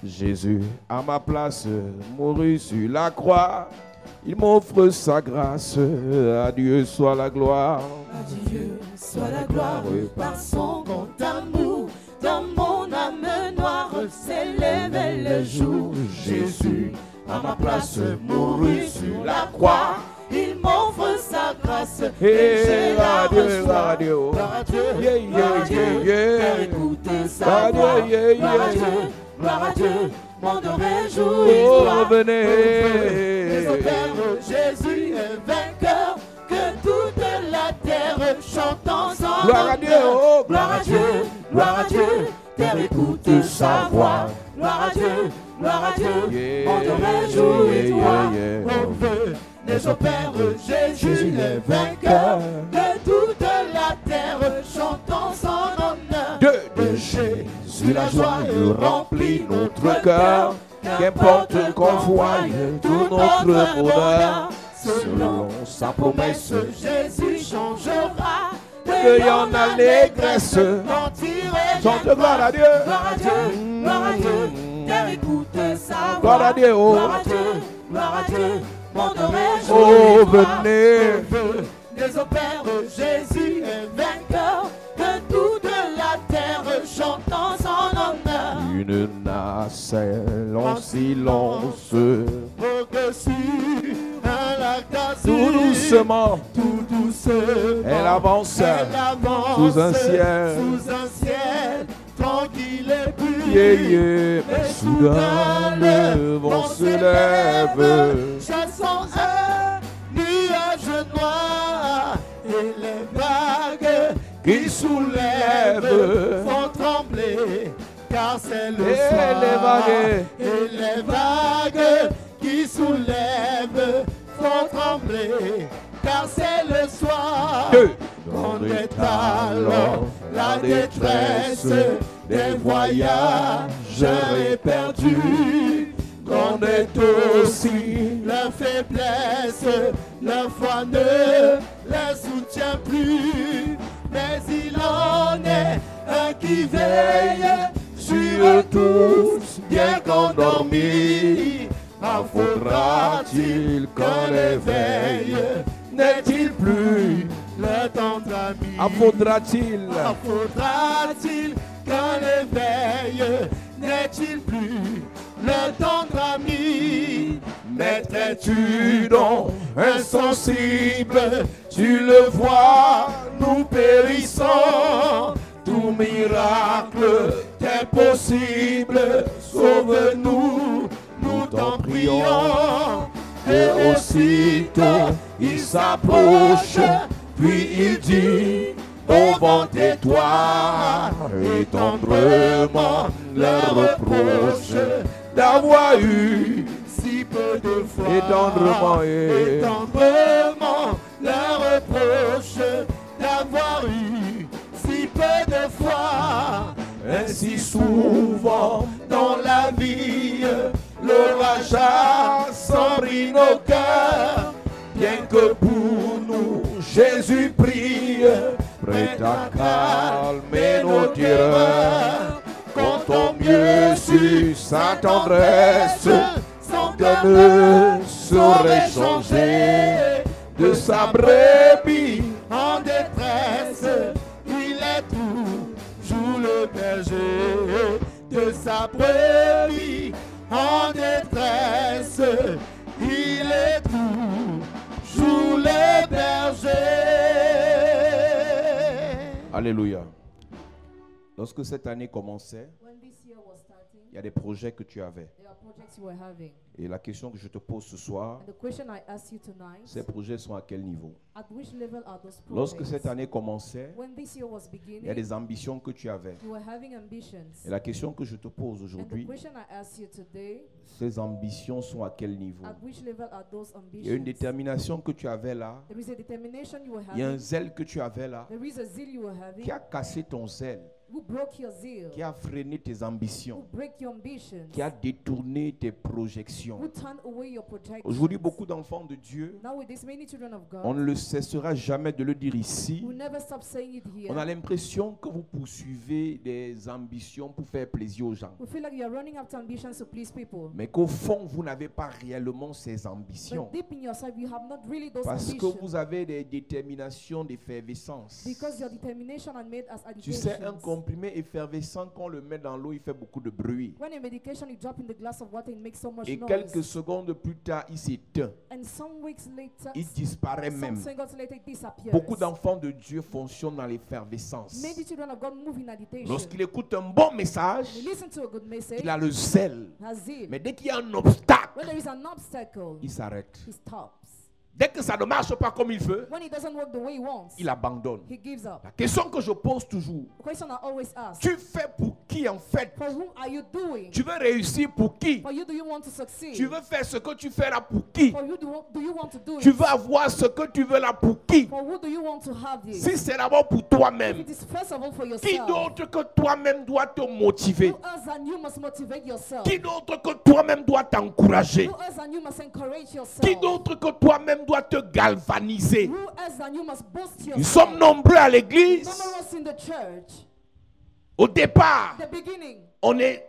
Jésus, à ma place, mourut sur la croix. Il m'offre sa grâce. À Dieu soit la gloire. À Dieu soit la gloire par son grand amour. Dans mon âme noire s'élève le jour. Jésus, à ma place, mourut sur la croix. Il m'offre sa grâce et j'ai la reçois. Gloire à Dieu, gloire à Dieu, car écoute sa voix. Gloire à Dieu, gloire à Dieu, mon Dieu réjouit. Oh, venez. Les opères, Jésus est vainqueur. Que toute la terre chante en son Gloire à Dieu, oh, gloire à Dieu, gloire à Dieu, terre écoute sa voix. Gloire à Dieu, mon Dieu réjouis-toi. Les opères, Jésus est vainqueur. Que toute la terre chante en son honneur. De Jésus la joie remplit notre cœur. Qu'importe qu'on voie tout notre bonheur. Selon sa promesse, Jésus changera. cueillant l'allégresse. Chante gloire à Dieu. Gloire à Dieu, gloire à Dieu, terre écoute sa voix. Gloire à Dieu, oh. Gloire à Dieu, gloire à Dieu, mon Dieu Oh, réjouis-toi. venez. Les opères, Jésus est vainqueur. Que toute la terre chante en son honneur. Une nacelle en silence. Que sur un lac Tout d'azur, doucement, tout doucement, elle avance sous un ciel. sous un ciel tranquille et pur. Yeah, yeah. Mais soudain le vent se lève. Chassant un nuage noir et les vagues Qui soulève font trembler, car c'est le Et soir. les vagues. Et les vagues qui soulèvent font trembler, car c'est le soir. Grande On est est alors la détresse des voyageurs éperdus. Grande est aussi leur faiblesse, leur foi ne les soutient plus. Mais il en est un qui veille sur eux tous, bien qu'endormis. En faudra-t-il qu'un éveil? N'est-il plus le tendre ami? En faudra-t-il En faudra-t-il qu'un éveil? N'est-il plus le tendre ami? Mettrais-tu donc insensible? Tu le vois, nous périssons. Tout miracle est possible. Sauve-nous, nous t'en prions. Et aussitôt il s'approche, puis il dit au vent et toi, et tendrement leur reproche d'avoir eu si peu de foi. Et tendrement, et tendrement leur reproche d'avoir eu si peu de foi. Ainsi souvent dans la vie, l'orage assombrit nos cœurs, bien que pour nous Jésus prie, prêt à calmer nos terreurs. Comptons mieux sur sa tendresse, son cœur ne saurait changer. De sa brebis en détresse, il est toujours le berger. De sa brebis en détresse, il est toujours le berger. Alléluia. Lorsque cette année commençait, When this year was starting, il y a des projets que tu avais. there are projects you were having. Et la question que je te pose ce soir, And the question I ask you tonight, ces projets sont à quel niveau? at which level are those Lorsque projects? cette année commençait, When this year was il y a beginning, des ambitions que tu avais. you were having ambitions. Et la question que je te pose And the aujourd'hui, question I ask you today, ces ambitions sont à quel niveau? at which level are those Il y a une ambitions? détermination que tu avais là, There is a determination you were il y a un having. zèle que tu avais là, There is a zeal you were having qui a cassé ton zèle who broke your zeal, qui a freiné tes ambitions, who break your ambitions, qui a détourné tes projections. who turned away your projections. Aujourd'hui, beaucoup d'enfants de Dieu, Now with this many children of God, on ne le cessera jamais de le dire ici. who never stop saying it here. On a l'impression que vous poursuivez des ambitions pour faire plaisir aux gens. We feel like you are running after ambitions to please people. Mais qu'au fond, vous n'avez pas réellement ces But ambitions. deep in yourself, you have not really those Parce que ambitions. vous avez des déterminations d'effervescence. Because your determination are made as Tu sais, un addictions. comprimé effervescent, quand on le met dans l'eau, il fait beaucoup de bruit. When a medication you drop in the glass of water, it makes so much Et noise. quelques secondes plus tard, il s'éteint. And some weeks later, Il disparaît some même. seconds later, it disappears. Beaucoup d'enfants de Dieu fonctionnent dans l'effervescence. Many children of God move in agitation. Lorsqu'il écoute un bon message, They listen to a good message, il a le zèle. has it. Mais dès qu'il y a un obstacle, When there is an obstacle, il s'arrête. he stops. Dès que ça ne marche pas comme il veut, When it doesn't work the way he wants, il abandonne. he gives up. La question que je pose toujours, The question I always ask, tu fais pour qui en fait? for whom are you doing? Tu veux réussir pour qui? For you, do you want to succeed? Tu veux faire ce que tu fais là pour qui? For you, do you want to do Tu it? veux avoir ce que tu veux là pour qui? For who do you want to have it? Si c'est d'abord pour If toi-même, it is first of all for qui yourself, d'autre que toi-même doit te motiver? who else than you must motivate yourself? Qui d'autre que toi-même doit t'encourager? Who else than you must encourage yourself? Qui d'autre que toi-même doit te galvaniser? Who else than you must boost Nous yourself? sommes nombreux à l'église. Numerous in the church. Au départ, The beginning, on est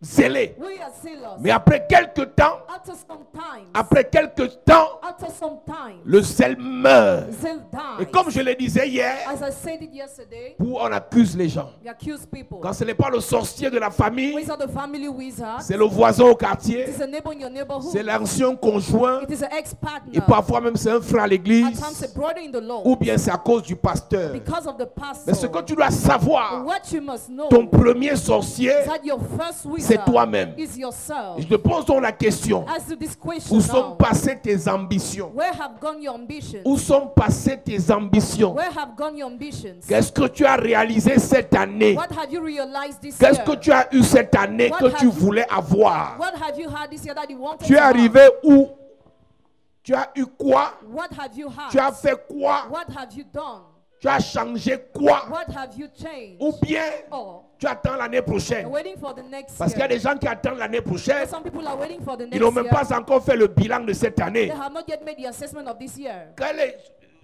zélé. we are zealous. Mais après quelques temps, After some time, after some time, le zèle meurt. zeal Et dies. comme je le disais hier, As I said it yesterday, où on accuse les gens. we accuse people. Quand ce n'est pas le sorcier de la famille, It's not the family wizard. c'est le voisin au It quartier, is a neighbor in your c'est neighborhood. l'ancien conjoint, It is an et ex-partner. parfois même c'est un frère à At l'église, times a brother in the Lord. ou bien c'est à cause du pasteur. Because of the Mais ce que pastor. tu dois savoir, What you must know ton premier sorcier, is that your first c'est wizard toi-même. is yourself. Je te pose donc la question, As to this question où sont now, passées tes ambitions? where have gone your ambitions? Où sont passées tes ambitions? Where have gone your ambitions? Qu'est-ce que tu as réalisé cette année? What have you realized this Qu'est-ce year? que tu as eu cette année What que tu have you- voulais avoir? What have you had this year that you wanted Tu es to have? arrivé où? Tu as eu quoi? What have you had? Tu as fait quoi? What have you done? Tu as changé quoi? What have you changed? Ou bien Or tu attends l'année prochaine? you're waiting for the next Parce qu'il y a year. des gens qui attendent l'année prochaine. Some people are waiting for the next Ils n'ont même year. pas encore fait le bilan de cette année. They have not yet made the assessment of this year.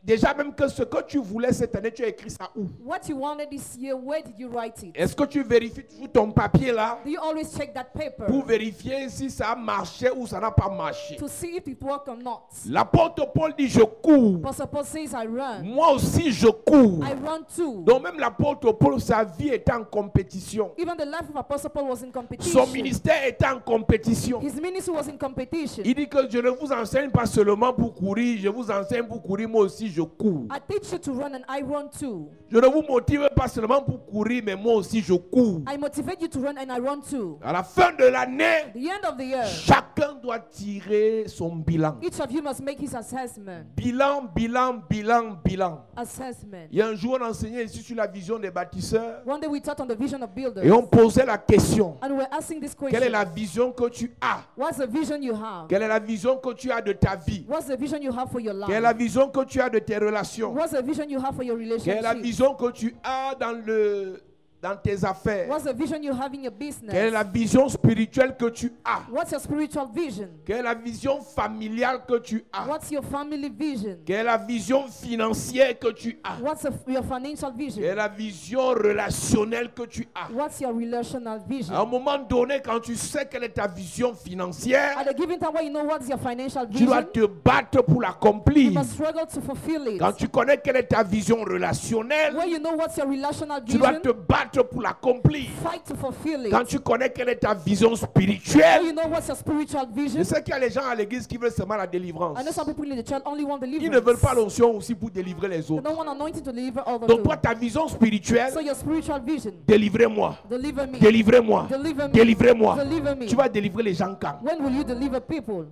Déjà même que ce que tu voulais cette année, tu as écrit ça où? What you wanted this year, where did you write it? Est-ce que tu vérifies toujours ton papier là Do you always check that paper pour vérifier si ça a marché ou ça n'a pas marché? to see if it worked or not? L'apôtre Paul dit je cours. Apostle Paul says, I run. Moi aussi je cours. I run too. Donc même l'apôtre Paul, sa vie était en compétition. Even the life of Apostle Paul was in Son competition. ministère était en compétition. His ministry was in competition. Il dit que je ne vous enseigne pas seulement pour courir, je vous enseigne pour courir, moi aussi je cours. I teach you to run and I run too. Je ne vous motive pas seulement pour courir, mais moi aussi je cours. I motivate you to run and I run too. À la fin de l'année, The end of the year, chacun doit tirer son bilan. each of you must make his assessment. Bilan, bilan, bilan, bilan. Assessment. Il y a un jour, on enseignait ici sur la vision des bâtisseurs One day we taught on the vision of builders. et on posait la question. And we're asking this Quelle est question. la vision que tu as? What's the vision you have? Quelle est la vision que tu as de ta vie? What's the vision you have for your Quelle est la life? vision que tu as de tes relations? What's the vision you have for your Quelle est la relationship? vision que tu as dans tes affaires? What's the vision you have in your Quelle est la business? vision spirituelle que tu as? What's your spiritual vision? Quelle est la vision familiale que tu as? What's your family vision? Quelle est la vision financière que tu as? What's your financial Quelle est vision? la vision relationnelle que tu as? What's your relational À un vision? moment donné, quand tu sais quelle est ta vision financière, At a given time when you know what's your financial tu dois vision, te battre pour you l'accomplir. must struggle to fulfill it. Quand tu connais quelle est ta vision relationnelle, When you know what's your relational tu dois vision, te battre pour l'accomplir. fight to fulfill Quand it. tu connais quelle est ta vision When spirituelle, you know what's your spiritual je vision, sais qu'il y a les gens à l'église qui veulent seulement la délivrance. I know some people in the church only want Ils ne veulent deliverance. pas l'onction aussi pour délivrer les They autres. don't want anointing to deliver others. Donc toi, too. ta vision spirituelle, So your spiritual vision, délivrez-moi. deliver me. Délivrez-moi. Deliver me. Délivrez-moi. Deliver me. Tu vas délivrer les gens quand? When will you deliver people?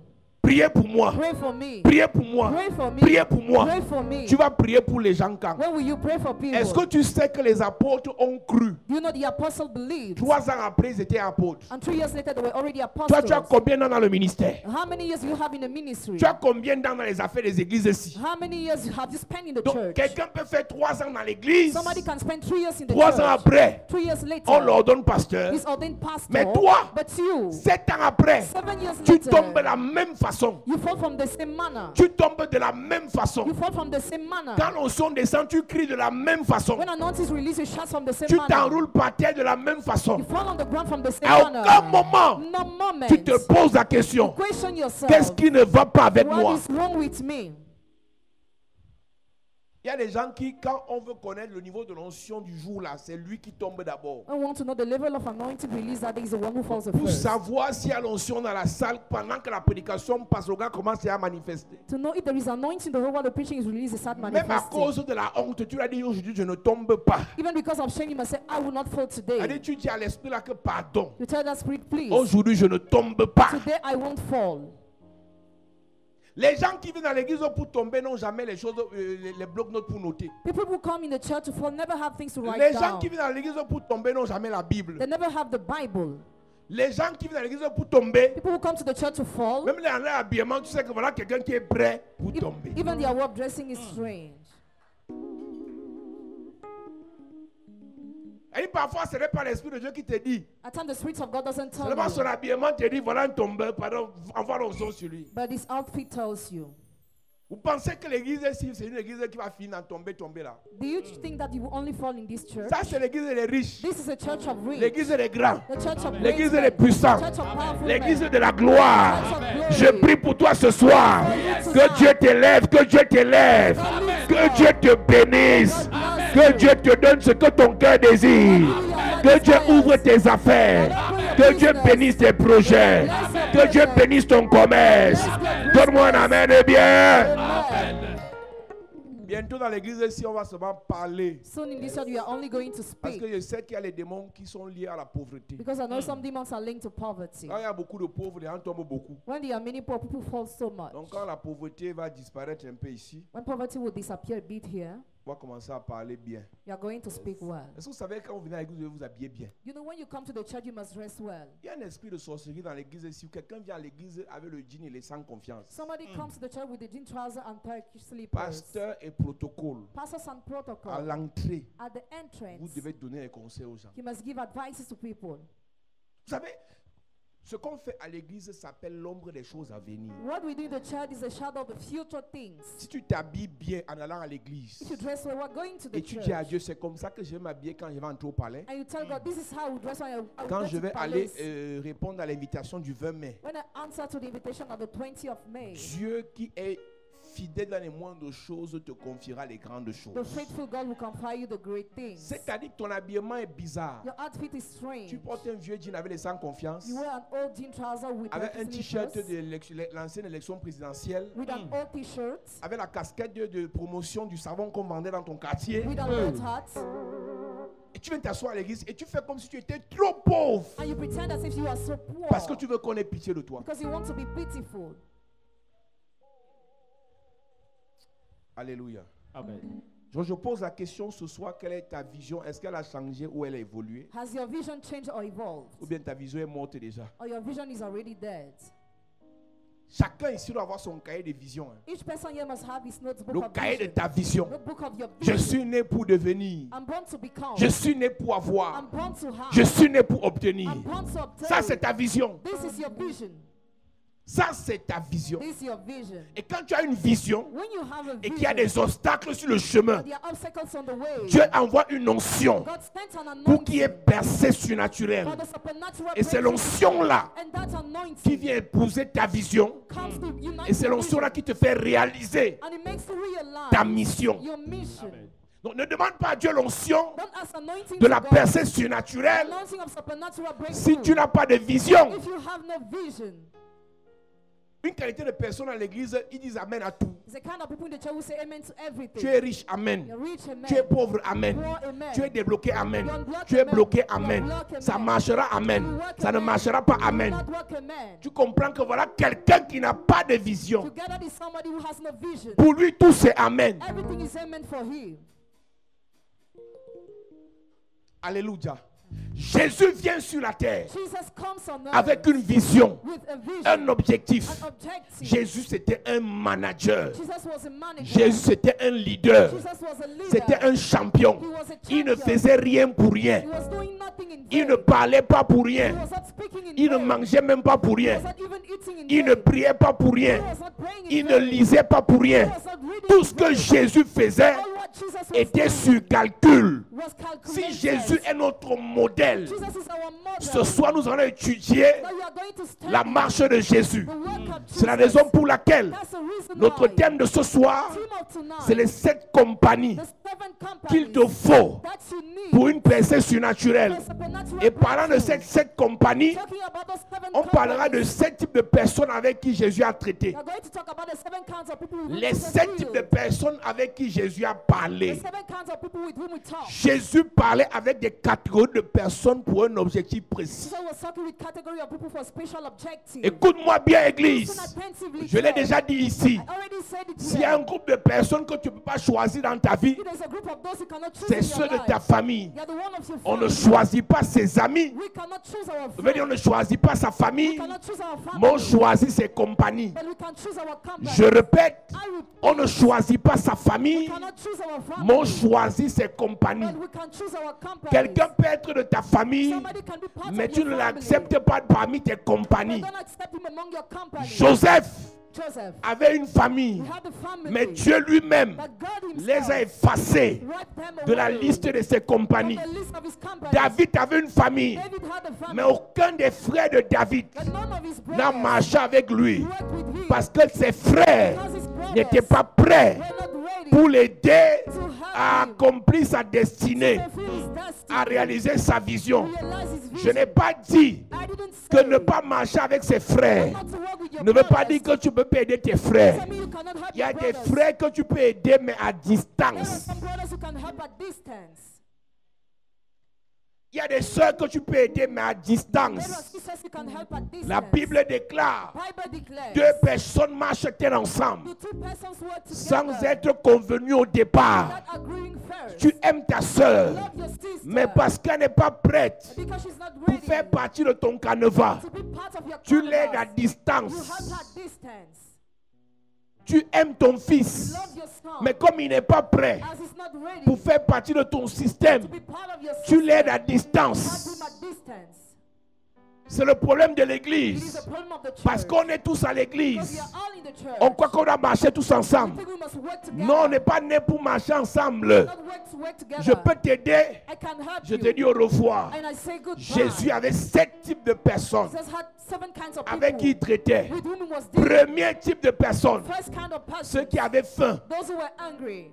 Priez pour moi. Pray for me. Priez pour moi. Pray for me. Priez pour moi. Pray for me. Tu vas prier pour les gens quand? When will you pray for people? Est-ce que tu sais que les apôtres ont cru? Do you know the apostle believed? 3 ans après, ils étaient apôtres. And 3 years later, they were already Toi, apostles. tu as combien d'ans dans le ministère? How many years you have in the ministry? Tu as combien d'ans dans les affaires des églises ici? How many years have you spent in the Donc, church? quelqu'un peut faire 3 ans dans l'église. Somebody can spend 3 years in the 3 ans church. après, 3 years later, on l'ordonne pasteur. he's ordained pastor. Mais toi, But you, 7 ans après, 7 years tu later, tombes de la même façon. you fall from the same manner. Tu tombes de la même façon. You fall from the same manner. Quand l'onction descend, tu cries de la même façon. When anointing is released, you shout from the same Tu manner. t'enroules par terre de la même façon. You fall on the ground from the same À manner. aucun moment, No moment. tu te poses la question, Question yourself. qu'est-ce qui ne va pas avec What moi? is wrong with me? Il y a des gens qui, quand on veut connaître le niveau de l'onction du jour là, c'est lui qui tombe d'abord. I want to know the level of anointing released that day is the one who falls the Pour first. savoir s'il y a l'onction dans la salle, pendant que la prédication passe, le gars commence à manifester. To know if there is anointing, the whole while the preaching is released, is start Même à manifesting. cause de la honte, tu as dit aujourd'hui, je ne tombe pas. Even because of shame, you must say, I will not fall today. Allez, tu dis à l'esprit là que pardon. You tell that spirit, please. Aujourd'hui, je ne tombe pas. Today I won't fall. Les gens qui viennent à l'église pour tomber n'ont jamais les choses, les blocs-notes pour noter. People who come in the church to fall never have things to write Les gens down. qui viennent à l'église pour tomber n'ont jamais la Bible. They never have the Bible. Les gens qui viennent à l'église pour tomber, People who come to the church to fall, même dans l'habillement, tu sais que voilà quelqu'un qui est prêt pour tomber. even their work dressing is strange. Et parfois, ce n'est pas l'Esprit de Dieu qui te dit. At times, the Spirit of God doesn't tell Seulement son you, habillement te dit, voilà un tombeur, pardon, envoie l'onction sur lui. but his outfit tells you. Vous pensez que l'église ici, c'est une église qui va finir en tomber là? Do you think that you will only fall in this church? Ça, c'est l'église des riches. This is a church of rich. L'église des grands. The church of L'église great des men. puissants. Church of powerful L'église men. de la gloire. Church of glory. Je prie pour toi ce soir. Que Dieu t'élève, que Dieu t'élève. Que Dieu te bénisse. Que Dieu te donne ce que ton cœur désire. Que Dieu ouvre tes affaires. Que Dieu bénisse tes projets. Que Dieu bénisse ton commerce. Donne-moi un amen de bien. Amen. Bientôt dans l'église ici, on va seulement parler. Soon in this church, we are only going to Parce speak. que je sais qu'il y a les démons qui sont liés à la pauvreté. Because I know some demons are linked to poverty. Quand il y a beaucoup de pauvres, les gens tombent beaucoup. When there are many poor, people fall so much. Donc quand la pauvreté va disparaître un peu ici, When poverty will disappear a bit here, on va commencer à parler bien. you are going to speak well. Est-ce que vous savez quand vous venez à l'église, vous devez vous habiller bien? You know, when you come to the church, you must dress well. Il y a un esprit de sorcellerie dans l'église ici. Quelqu'un vient à l'église avec le jean, il est sans confiance. Somebody comes to the church with the jean trousers and Turkish slippers. Pasteur et protocole. Pastors and À protocol. l'entrée, At the vous entrance, devez donner des conseils aux gens. you must give advices to people. Vous savez, ce qu'on fait à l'église s'appelle l'ombre des choses à venir. What we do in the church is a shadow of the future things. Si tu t'habilles bien en allant à l'église If you dress well, we're going to the et tu church. dis à Dieu, c'est comme ça que je vais m'habiller quand je vais entrer au palais. And you tell God, this is how we dress when I Quand go je to vais aller palace. répondre à l'invitation du 20 mai. When I answer to the invitation on the 20th of May, Dieu qui est fidèle dans les moindres choses te confiera les grandes choses. the faithful God will confide you the great things. C'est-à-dire que ton habillement est bizarre. Your outfit is strange. Tu portes un vieux jean avec les sans confiance, You wear an old jean trouser with avec un Turkish t-shirt slippers, de l'ancienne élection présidentielle, with an old t-shirt, avec la casquette de promotion du savon qu'on vendait dans ton quartier. with an old hat, Et tu viens t'asseoir à l'église et tu fais comme si tu étais trop pauvre. and you pretend as if you are so poor Parce que tu veux qu'on ait pitié de toi. because you want to be pitiful. Alléluia. Amen. Je pose la question ce soir, quelle est ta vision? Est-ce qu'elle a changé ou elle a évolué? Has your vision changed or evolved? Ou bien ta vision est morte déjà? Or your vision is already dead? Chacun ici doit avoir son cahier de vision. Hein. Each person here must have his notebook Le of cahier de vision. ta vision. Notebook of your Je vision. suis né pour devenir. I'm born to become. Je suis né pour avoir. I'm born to have. Je suis né pour obtenir. I'm born to obtain. Ça, c'est ta vision. This is your vision. Ça, c'est ta vision. This is your vision. Et quand tu as une vision When you have a et qu'il y a vision, des obstacles sur le chemin, there are obstacles on the way. Dieu envoie une onction God sent an pour qu'il y ait anointing percée surnaturelle. for the supernatural Et c'est breakthrough. l'onction-là And that anointing qui vient épouser ta vision. comes to unite Et c'est your l'onction-là vision. qui te fait réaliser And it makes you realize ta mission. your mission. Donc ne demande pas à Dieu l'onction Don't ask anointing de to la God. percée surnaturelle Anointing of supernatural breakthrough. si tu n'as pas de vision. If you have no vision, Une qualité de personnes à l'église, ils disent Amen à tout. It's the kind of people in the church who say amen to everything. Tu es riche, Amen. You're rich, amen. Tu es pauvre, Amen. Poor, amen. Tu es débloqué, Amen. You're unblocked, Tu es amen. bloqué, You're Amen. unblocked, Ça amen. marchera, Amen. You work, Ça ne amen. marchera pas, You Amen. not work, amen. Tu comprends que voilà quelqu'un qui n'a pas de vision. Together is somebody who has no vision. Pour lui, tout c'est Amen. Everything is amen for him. Alléluia. Jésus vient sur la terre Jesus comes on earth avec une vision, with a vision, un objectif. an objective. Jésus, c'était un manager. Jesus was a manager. Jésus, c'était un leader. Jesus was a leader. C'était un champion. He was a Il ne champion. faisait rien pour rien. He was doing nothing in Il vain. ne parlait pas pour He rien. was not speaking in Il ne vain. mangeait même pas pour He rien. was not even eating in Il ne vain. priait pas pour He rien. was not praying in Il ne vain. lisait pas pour He rien. was not reading Tout in ce que vain. Jésus faisait All what Jesus was était doing sur calcul. was Si calculated. Jésus est notre modèle, Jesus is our model. ce soir nous allons étudier Now you are going to study la marche de Jésus. the work of C'est la Jesus. raison pour laquelle That's the reason notre why thème de ce soir, theme of tonight, c'est les 7 compagnies the 7 companies qu'il te faut that you need pour une percée surnaturelle. for supernatural Et parlant de breakthrough. ces 7 compagnies, Talking about those 7 on parlera de companies. 7 types de personnes avec qui Jésus a traité. We are going to talk about the 7 kinds of people with whom Les Jesus 7 types de healed. personnes avec qui Jésus a The parlé. 7 kinds of people with whom we talk. Jésus parlait avec des catégories de personnes pour un objectif précis. Jesus was talking with category of people for a special objective. Écoute-moi bien, Listen Église. attentively. Je l'ai church. déjà dit ici. I already said it S'il y a here. un groupe de personnes que tu ne peux pas choisir dans ta vie, If there's a group of those you cannot choose c'est in ceux your de ta life, famille. they are the one of your On ne family. choisit pas ses amis. We cannot choose our Je veux dire, on friends. ne choisit pas sa We famille, cannot choose our mais on family. choisit ses compagnies. But we can choose our company. Je répète, I repeat, on ne choisit pas sa we famille, cannot choose our mais on family. choisit ses compagnies. But we can choose our company. Quelqu'un peut être de ta famille, Somebody can be part mais of tu your ne family. l'acceptes pas parmi tes But compagnies. don't accept him among your company. Joseph Joseph, avait une famille, he had a family. mais Dieu lui-même But God les a himself effacés wiped them de la away liste de ses from compagnies. the list of his companies. David avait une famille, David had a family. mais aucun des frères de David But none of his n'a brothers marché avec lui worked with him parce que ses frères because his brothers n'étaient pas prêts were not ready pour l'aider to help à him accomplir sa destinée, to fulfill his destiny, à réaliser sa vision. to realize his Je vision. n'ai pas dit I didn't que say ne pas marcher avec ses frères not to work with your ne veut pas brothers. dire que tu peux pas aider tes frères. Doesn't mean you cannot help Il y a your des brothers. frères que tu peux aider, mais à There are distance. some brothers who can help at distance. Il y a des sœurs que tu peux aider, mais à There are distance. sisters who can help at distance. La Bible déclare, Bible declares 2 personnes marchent-elles ensemble the 2 persons work sans together être convenues au départ. without agreeing first. Tu aimes ta sœur, Love your sister mais parce qu'elle n'est pas prête because she's not pour ready faire partie de ton canevas, to be part of your tu covenant. l'aides à You help distance. her at distance. Tu aimes ton fils, Love your son. mais comme il n'est pas prêt As he's not ready pour faire partie de ton système, to be part of your tu system, l'aides à help distance. him at distance. C'est le problème de It is l'église. a problem of the church. Parce qu'on est tous à Because we l'église. are all in the church. On croit qu'on doit marcher tous I ensemble. think we must work together. Non, on n'est pas né pour marcher ensemble. Not work to work together. Je peux t'aider. I can help Je you. te dis au revoir. And I say goodbye. Jésus avait 7 types de personnes Jesus had 7 kinds of avec qui il people traitait. with whom he was dealing. Premier type de personnes, First kind of person, ceux qui avaient faim. those who were angry.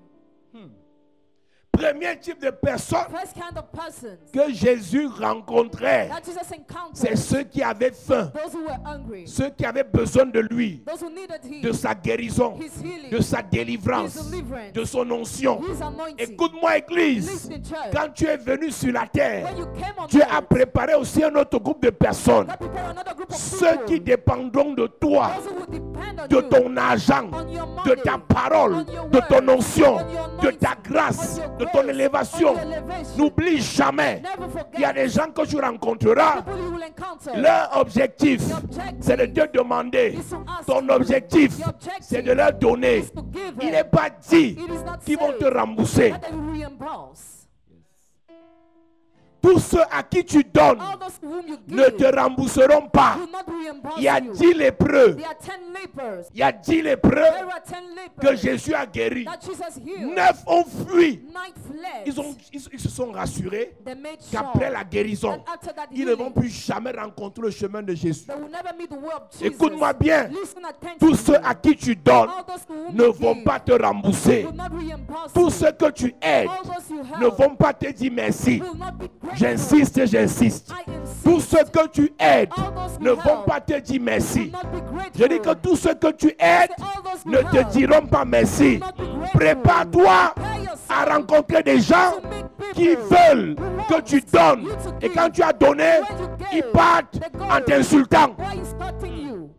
Premier type de personnes First kind of persons que Jésus rencontrait, that Jesus encountered, c'est ceux qui avaient faim, those who were hungry, ceux qui avaient besoin de lui, those who needed de him, sa guérison, his healing, de sa délivrance, his deliverance, de son onction. his anointing. Écoute-moi, Église. Listen, church. Quand tu es venu sur la terre, When you came on Dieu a earth, préparé aussi un autre groupe de personnes. God prepared another group of Ceux people, qui dépendront de toi, those who would depend on de you, ton argent, on your money, de ta parole, on your de ton word, onction, on your de ta anointing, grâce, on your de grace, ton élévation. on your elevation. N'oublie jamais, Never forget. il y a des gens que tu rencontreras. People you will encounter. Leur objectif, Your objective c'est de te demander. is to ask Ton you. objectif, Your objective c'est de leur donner. is to give Il them. n'est pas dit It is not qu'ils vont said te rembourser. that they will reimburse. Tous ceux à qui tu donnes All those whom you give ne te rembourseront pas. will not reimburse Il y a you. 10 lépreux. There are 10 lepers. Il y a 10 lépreux There are 10 que lepers Jésus a guéris. that Jesus healed. 9 ont fui. 9 fled. Ils se sont rassurés They made qu'après sure la guérison, that after that ils ne vont healing, plus jamais rencontrer le chemin de Jésus. they will never meet the way of Jesus. Écoute-moi bien. Listen attentively. Tous ceux à qui tu donnes All those to whom ne you vont give pas te rembourser. will not reimburse Tous you. ceux que tu aides All those you help ne vont pas te dire merci. will not be grateful. J'insiste, j'insiste. I insist. Tous assist, ceux que tu aides all those ne you vont help pas te dire will merci. not be grateful. Je dis que tous ceux que tu aides All those you ne te help diront pas merci. will not be grateful. Prépare-toi Prepare à yourself rencontrer des gens to meet people qui veulent que tu donnes. Et quand tu as donné, When you give, ils partent they go. en t'insultant. Why is starting you?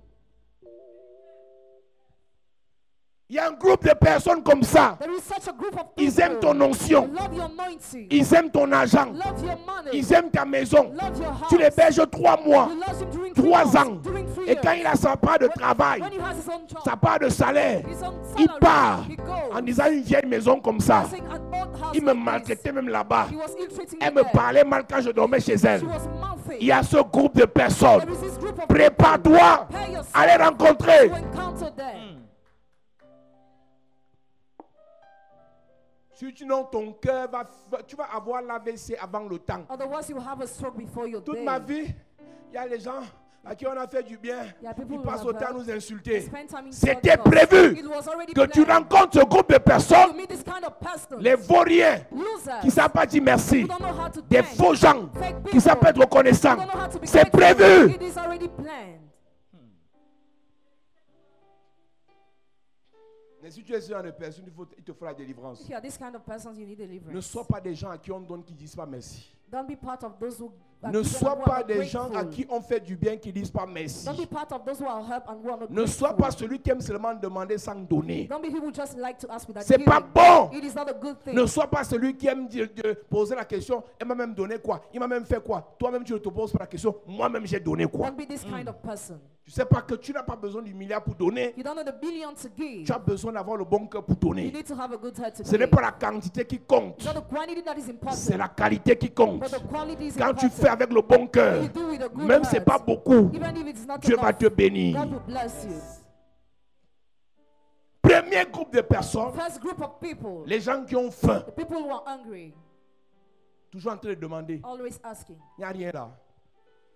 Il y a un groupe de personnes comme ça. There is such a group of people. Ils aiment ton onction. Love your anointing. Ils aiment ton argent. Love your money. Ils aiment ta maison. Love your house. Tu l'héberges 3 mois, You love him during 3 3 ans. Et quand il a sa part de travail, when he has his own job, sa part de salaire, his own il salary, part he goes. en disant une vieille maison comme ça. Passing an old house Il me like this. maltraitait même là-bas. He was ill-treating Elle me me there. parlait mal quand je dormais chez elle. She was mouthy. Il y a ce groupe de personnes. There is this group of Prépare-toi people. Prepare yourself à les rencontrer. to encounter them. Si tu n'as ton cœur, tu vas avoir l'AVC avant le temps. Otherwise, you will have a stroke before your Toute day. ma vie, il y a les gens à qui on a fait du bien. Yeah, people Ils who passent have au temps à helped. nous insulter. Spend time in C'était church. prévu It was already que tu planned. rencontres ce groupe de You personnes, meet this kind of person. les vauriens, Losers. qui ne savent pas dire merci, Who don't know how to des thank. faux gens Fake qui people. savent pas être reconnaissants. Who don't know how to be C'est grateful. prévu. It is already planned. Mais si tu es ce genre de personne, il te faut la délivrance. If you are this kind of person, you need deliverance. Ne sois pas des gens à qui on donne qui ne disent pas merci. Don't be part of those who are Ne given sois and who pas are des gens à grateful. qui on fait du bien qui ne disent pas merci. Don't be part of those who are helped and who are not Ne sois grateful. pas celui qui aime seulement demander sans donner. Don't be people who just like to ask without C'est giving. pas bon. It is not a good thing. Ne sois pas celui qui aime poser la question. Il m'a même donné quoi? Il m'a même fait quoi? Toi-même, tu ne te poses pas la question. Moi-même, j'ai donné quoi? Don't be this kind of person. Tu sais pas que tu n'as pas besoin du milliard pour donner. You don't know the billion to give. Tu as besoin d'avoir le bon cœur pour You donner. need to have a good heart to Ce n'est give. pas la quantité qui compte. It's not the quantity that is C'est important, la qualité qui compte. but the quality is Quand tu important. fais avec le bon cœur, You do with a good même si ce n'est heart. pas beaucoup, Even if it's not Dieu va enough, te bénir. God will bless you. Premier groupe de personnes, First group of people, les gens qui ont faim, the people who are hungry, toujours en train de demander. always asking, Il n'y a rien là.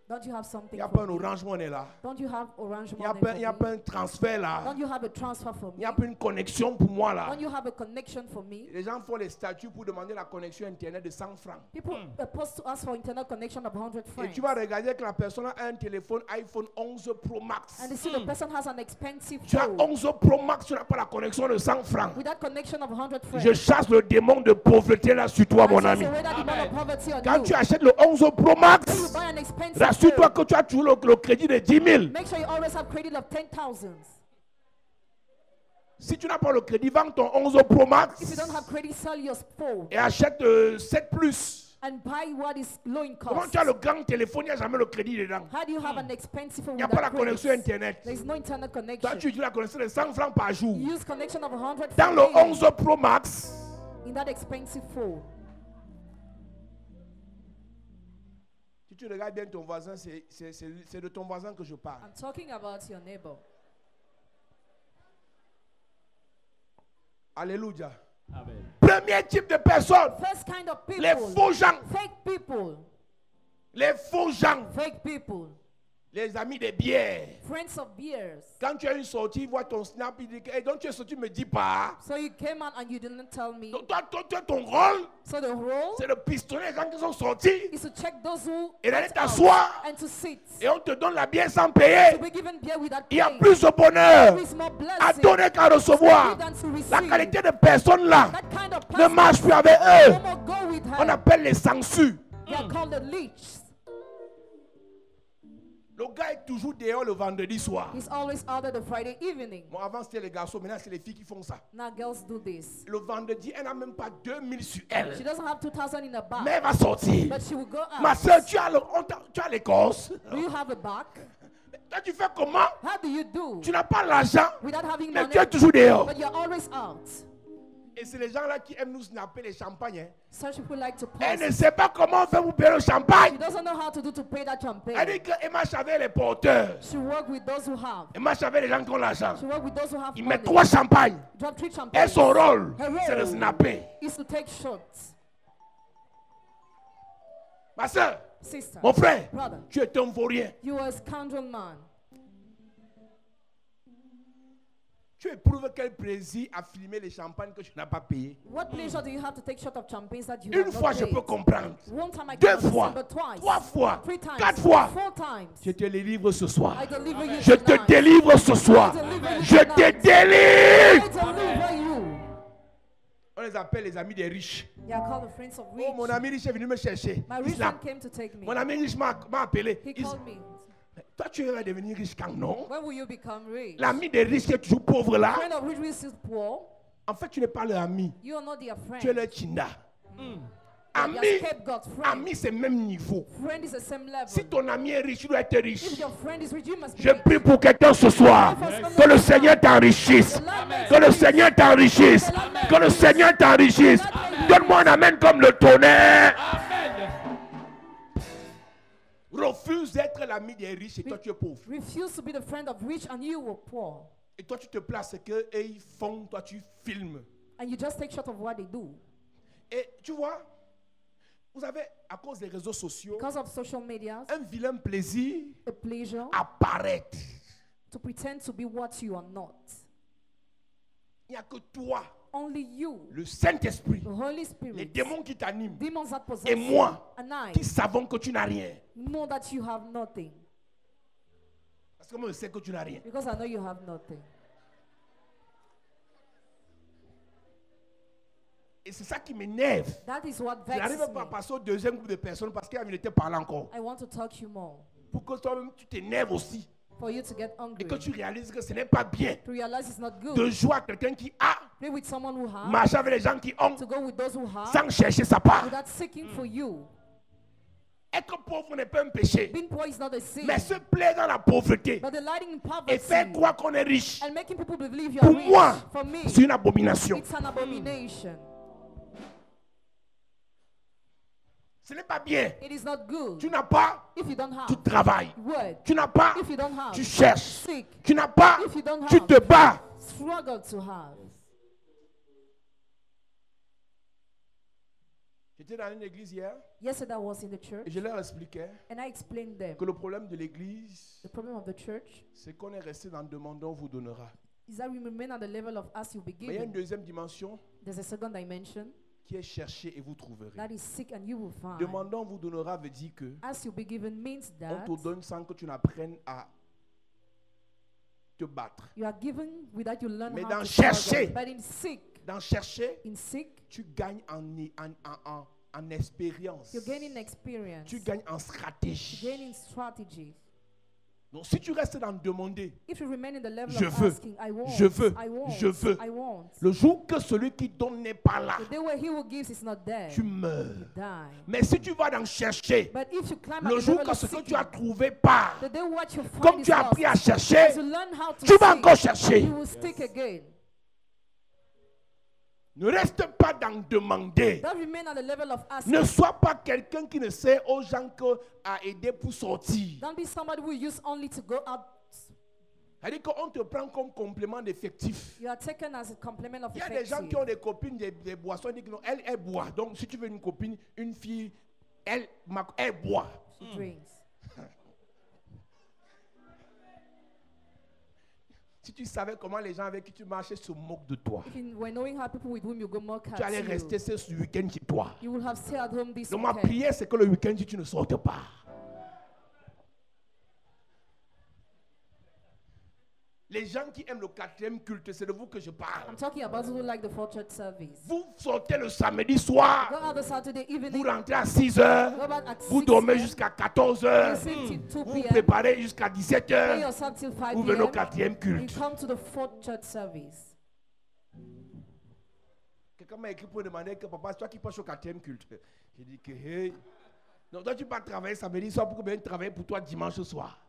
don't you have Il something n'y a for pas un me? Orange Money là. Don't you have orange Il n'y a money pas, for il y a me? pas un transfert là. Don't you have a transfer for Il me? n'y a pas une connexion pour moi là. Don't you have a connection for me? Les gens font les statuts pour demander la connexion internet de 100 francs. People are supposed to ask for internet connection of 100 Et francs. tu vas regarder que la personne a un téléphone iPhone 11 Pro Max. And you see the person has an expensive Tu as phone. 11 Pro Max, tu n'as pas la connexion de 100 francs. With that connection of 100 francs. Je chasse le démon de pauvreté là sur toi, mon ami. Quand tu achètes le 11 Pro Max, When you buy an expensive rassure-toi phone, que tu as toujours le crédit de 10 000. make sure you always have credit of 10,000. Si tu n'as pas le crédit, vends ton 11 Pro Max If you don't have credit, sell your phone et achète 7 Plus. and buy what is low in Comment cost. tu as le grand téléphone, il n'y a jamais le crédit dedans. How do you have an expensive phone Il n'y a pas la without connexion credit? Internet. There is no internet Toi, connection. tu utilises la connexion de 100 francs par jour. You use connection of 100 Dans le daily 11 Pro Max, in that expensive phone. si tu regardes bien ton voisin, c'est de ton voisin que je parle. I'm talking about your neighbor. Alléluia. Amen. Premier type de personne, First kind of people. les faux gens. Fake people. Les faux gens, Fake people. les amis des bières. Friends of beers. Quand tu as une sortie, il voit ton snap, il dit hey, donc tu es sorti, me dis pas. So you came out and you didn't tell me. Donc, toi, ton rôle, So the role c'est de pistonner les gens qui sont sortis is to check those who et d'aller went out t'asseoir and to sit. et on te donne la bière sans payer. To be given beer without Il y a paying. plus de bonheur There is more à blessing donner qu'à recevoir. than to receive. La qualité de personne là That kind of ne person marche plus avec eux. no more go with her. On appelle les sangsues. They are called the leech. Le gars est toujours dehors le vendredi soir. He's always out there the Friday evening. Bon, avant c'était les garçons, maintenant c'est les filles qui font ça. Now girls do this. Le vendredi, elle n'a même pas 2000 sur She elle. doesn't have 2,000 in her Mais bag, elle va sortir. but she will go out. Ma soeur, tu as l'écorce. Do you have a bag? Toi, tu fais comment? How do you do Tu n'as pas l'argent, without having mais money? tu es toujours dehors. But you're always out. Et c'est les gens là qui aiment nous snapper les champagnes. Hein. Such people like to Elle ne post. sait pas comment on fait pour payer le She champagne. doesn't know how to do to pay that Elle champagne. dit qu'elle marche avec les porteurs. She work with those who have. Elle marche avec les gens qui ont l'argent. She work with those who have Il met money. 3 champagnes. Drop 3 Et champagnes. son rôle, Her role c'est de snapper. is to take shots. Ma soeur, Sister, mon frère, brother, tu es un vaurien. you are a scoundrel man. Tu éprouves quel plaisir à filmer les champagnes que tu n'as pas payé? What pleasure do you have to take shot of champagnes that you Une have fois, not je paid? peux comprendre. One time I Deux can fois, understand, but twice, trois fois, 3 times, 4 fois. 4 times. Je te délivre ce soir. I deliver you Je te tonight. délivre ce soir. Je te I délivre. deliver you. On les appelle les amis des riches. They are called the friends of rich. Oh, mon ami riche est venu me chercher. My Il rich se l'a- friend came to take me. Mon ami riche m'a appelé. He Il se- called me. Toi, tu vas devenir riche quand non? When will you become rich? L'ami des riches qui est toujours pauvre là. Friend of rich will still poor. En fait, tu n'es pas leur ami. You are not their friend. Tu es leur chinda. They Ami, are scapegoat friend. ami, c'est le même niveau. Friend is the same level. Si ton ami est riche, tu dois être riche. If your friend is rich, you must be Je rich. prie pour quelqu'un ce soir. Que le Seigneur t'enrichisse. Que le Seigneur t'enrichisse. Que le Seigneur t'enrichisse. Donne-moi un amen comme le tonnerre. Refuse d'être l'ami des riches et toi tu es pauvre. Refuse to be the friend of rich and you were poor. Et toi tu te places ce qu'eux ils font, toi tu filmes. And you just take shot of what they do. Et tu vois, vous avez, à cause des réseaux sociaux, Because of social media, un vilain plaisir a pleasure apparaître. to pretend to be what you are not. Il n'y a que toi, Only you, le Saint-Esprit, the Holy les Spirit, démons qui t'animent demons that possess et moi you, and I qui savons que tu n'as rien. know that you have nothing. Parce que moi je sais que tu n'as rien. Because I know you have nothing. Et c'est ça qui m'énerve. That is what Je n'arrive vexes pas à me. passer au deuxième groupe de personnes parce qu'il y a vérité parler encore. I want to talk you more. Pour que toi-même tu t'énerves aussi. For you to get Et hungry. que tu réalises que ce n'est pas bien To realize it's not de good. jouer à quelqu'un qui a, Play with someone who has. marcher avec les gens qui ont, To go with those who have. sans chercher sa part. Without seeking for you. Être pauvre n'est pas un péché. Being poor is not a sin. Mais se plaire dans la pauvreté But delighting in et poverty faire croire qu'on est riche, and making people believe you are pour rich, moi, for me, c'est une abomination. it's an abomination. Ce n'est pas bien. It is not good. Tu n'as pas, If you don't tu have, travailles. work. Tu n'as pas, If you don't have, tu cherches. seek. Tu n'as pas, If you don't tu have, te bats. struggle to have. J'étais dans une église hier Yesterday I was in the church et je leur expliquais and I explained them que le problème de l'église, the problem of the church c'est qu'on est resté dans demandant, on vous donnera. is that we remain at the level of as you be Mais il y a une given. deuxième dimension There's a second dimension qui est chercher et vous trouverez. that is seek and you will find. Demandant, on vous donnera veut dire que As you be given means on that te donne sans que tu n'apprennes à te battre. you are given without you learn Mais how dans to chercher, struggle. But in seek, dans chercher, seek, tu gagnes en expérience. you're gaining experience. Tu gagnes en You're stratégie. gaining strategy. Donc si tu restes dans demander, If you remain in the level Je of veux. asking, I want, Je veux. I want, Je veux. I want. le jour que celui qui donne n'est pas là, The day where he who gives is not there, tu meurs. you die. Mais si tu vas dans chercher, But if you climb at le the jour level que of ce que seeking, tu as trouvé part, the day what you find comme is tu as lost, appris à as chercher, you learn how to tu vas seek, encore chercher. you will stick again. Ne reste pas dans demander. Don't remain at the level of asking. Ne sois pas quelqu'un qui ne sait aux gens à aider pour sortir. Don't be somebody who use only to go out. C'est-à-dire qu'on te prend comme complément d'effectif. You are taken as a complement of Il y a des gens effective. qui ont des copines, des boissons, ils disent que non, elle boit. Donc si tu veux une copine, une fille, elle boit. She drinks. Si tu savais comment les gens avec qui tu marchais se moquent de toi, If you were knowing how people with whom you go mock tu allais at rester you, ce week-end chez toi. you will have stayed at home this Donc ma weekend. prière, c'est que le week-end, si tu ne sortes pas. Les gens qui aiment le quatrième culte, c'est de vous que je parle. I'm talking about those who like the full church service. Vous sortez le samedi soir, Go out the Saturday vous evening. rentrez à 6 heures, Go back at vous 6 dormez p.m. jusqu'à 14 You heures, sleep till 2 vous vous p.m. préparez jusqu'à 17 Play heures, yourself till 5 vous venez au p.m. quatrième You culte. come to the fourth church service. Quelqu'un m'a écrit pour demander que papa, c'est toi qui passes au quatrième culte. J'ai dit que, hey, donc toi tu vas travailler samedi soir pour que bien travailler pour toi dimanche soir.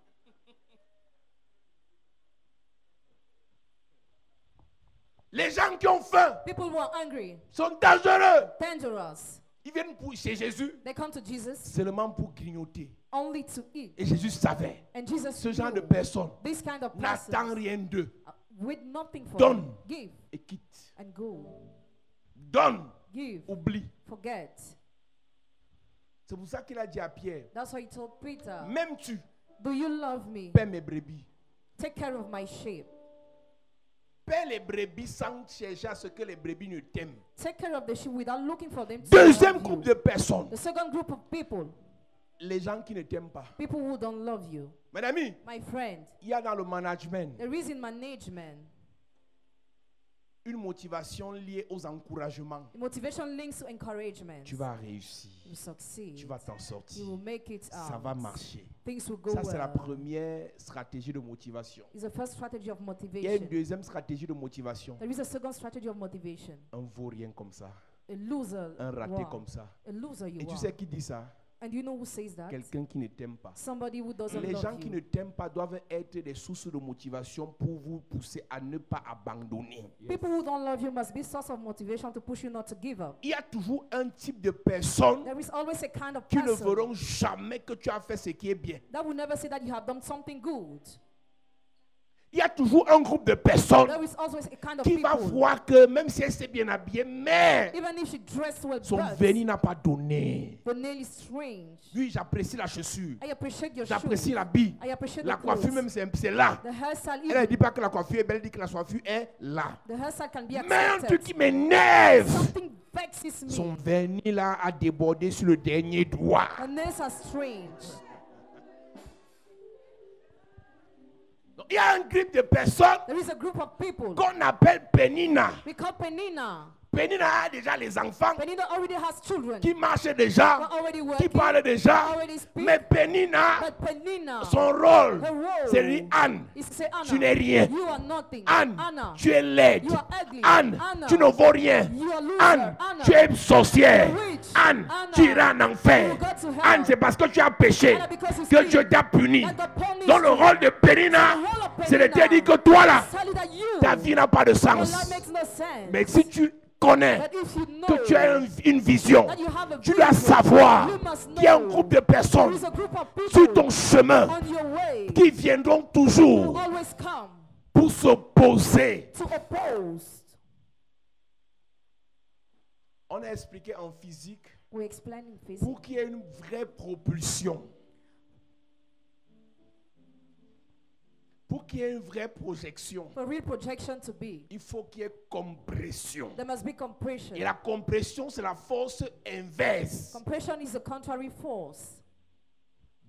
Les gens qui ont faim People who are angry, sont dangereux. dangerous, Ils viennent chez Jésus they come to Jesus seulement pour grignoter. only to eat. Et Jésus savait. And Jesus Ce genre de knew personnes this kind of n'attend person rien d'eux. with nothing for Donne. them. Give Et quitte. and go. Donne. Give, Oublie. forget. C'est pour ça qu'il a dit à Pierre, That's why he told Peter, m'aimes-tu? do you love me? Paie mes brebis. Take care of my sheep. Paie les brebis sans chercher à ce que les brebis ne t'aiment. Take care of the sheep without looking for them to Deuxième love groupe you. de personnes, The second group of people, les gens qui ne t'aiment pas. people who don't love you. Mes amis, My friend, il y a dans le management there is in management, une motivation liée aux encouragements. motivation links to encouragement. Tu vas réussir, You succeed. tu vas t'en You sortir, will make it ça out. va marcher. Things will go Ça, c'est la well. première stratégie de motivation. It's the first strategy of Il y a une motivation. deuxième stratégie de motivation. There is a second strategy of motivation. Un vaurien comme ça, A loser un you raté are. comme ça. A loser you Et tu are. sais qui dit ça? And you know who says that? Quelqu'un qui ne t'aime pas. Somebody who doesn't Les gens love qui you. ne t'aiment pas doivent être des sources de motivation pour vous pousser à ne pas abandonner. People who don't love you must be source of motivation to push you not to give up. Il y a toujours un type de personne There is always a kind of qui ne person verront jamais que tu as fait ce qui est bien. that will never say that you have done something good. Il y a toujours un groupe de personnes There is always a kind of qui va people, voir que même si elle s'est bien habillée, mais even if she dressed well, son but vernis n'a pas donné. the nail is strange. Lui, j'apprécie la chaussure, I appreciate your j'apprécie shoes. l'habit. I appreciate La the coiffure clothes. même, c'est là. The hairstyle, Elle ne even, dit pas que la coiffure est belle, elle dit que la coiffure est là. the hairstyle can be Mais un truc accepted. qui m'énerve, Something vexes me. son vernis là a débordé sur le dernier doigt. The nails are strange. Donc, il y a un groupe de personnes There is a group of people. qu'on appelle Penina. We call Penina. Penina a déjà les enfants Penina already has children. qui marchent déjà, They're already qui working. parlent déjà. Already speak. Mais Penina, But Penina, son rôle, her role c'est de dire Anne, is to say, Anna, tu n'es rien. you are nothing. Anne, Anna, tu es laide. you are ugly. Anne, Anna, tu ne vaux rien. you are loser. Anne, Anna, tu es sorcière. you're rich. Anne, Anna, tu iras en enfer. you will go to hell. Anne, c'est parce que tu as péché Anna, because you que sin, Dieu t'a puni. that God punished Donc le you. rôle de Pénina, The role of c'est de te Penina dire que toi là, tell you that you, ta vie n'a pas de your sens. life makes no sense. Mais si tu connais But if you know que tu as une vision, that you have a tu dois vision, savoir you must qu'il y a un know groupe de there personnes is a group of sur people ton chemin on your way qui viendront who toujours always come pour s'opposer. to oppose. On a expliqué en physique We explain in physics. pour qu'il y ait une vraie propulsion, pour qu'il y ait une vraie projection, For real projection to be, il faut qu'il y ait compression. there must be compression. Et la compression, c'est la force inverse Compression is the contrary force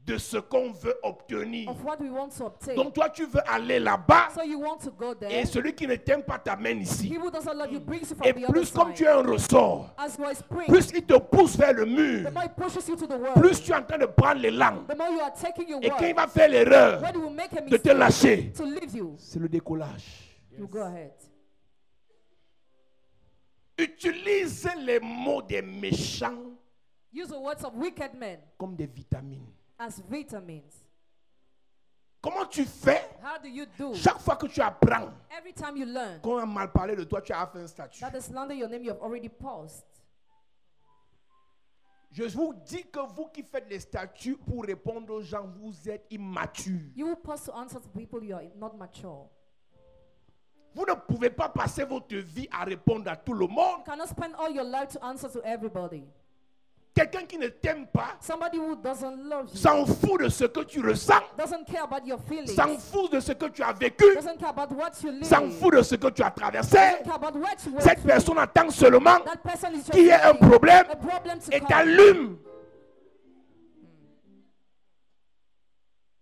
de ce qu'on veut obtenir. of what we want to obtain. Donc toi, tu veux aller là-bas So you want to go et there. celui qui ne t'aime pas t'amène ici. He who doesn't love you brings you from Et the other plus comme side. tu es un ressort, As you are spring, plus il te pousse vers le the mur, more he pushes you to the world, plus tu es en train de prendre l'élan. the more you are taking your Et quand il word. va faire l'erreur When he will make a de te mistake lâcher, to leave you, c'est le décollage. you go ahead. Utilise les mots des méchants Use the words of wicked men comme des vitamines. as vitamins. Comment tu fais How do you do? chaque fois que tu apprends Every time you learn qu'on a mal parlé de toi, tu as fait un statut? that the slander your name you have already paused. Je vous dis que vous qui faites les statuts pour répondre aux gens, vous êtes immatures. You will pause to answer to people you are not mature. Vous ne pouvez pas passer votre vie à répondre à tout le monde. You cannot spend all your life to answer to everybody. Quelqu'un qui ne t'aime pas Somebody who doesn't love you, s'en fout de ce que tu ressens, doesn't care about your feelings, s'en fout de ce que tu as vécu, doesn't care about what you live, s'en fout de ce que tu as traversé. doesn't care about what you went Cette through. personne attend seulement That person is just qu'il y ait un waiting problème a problem to et come. t'allume.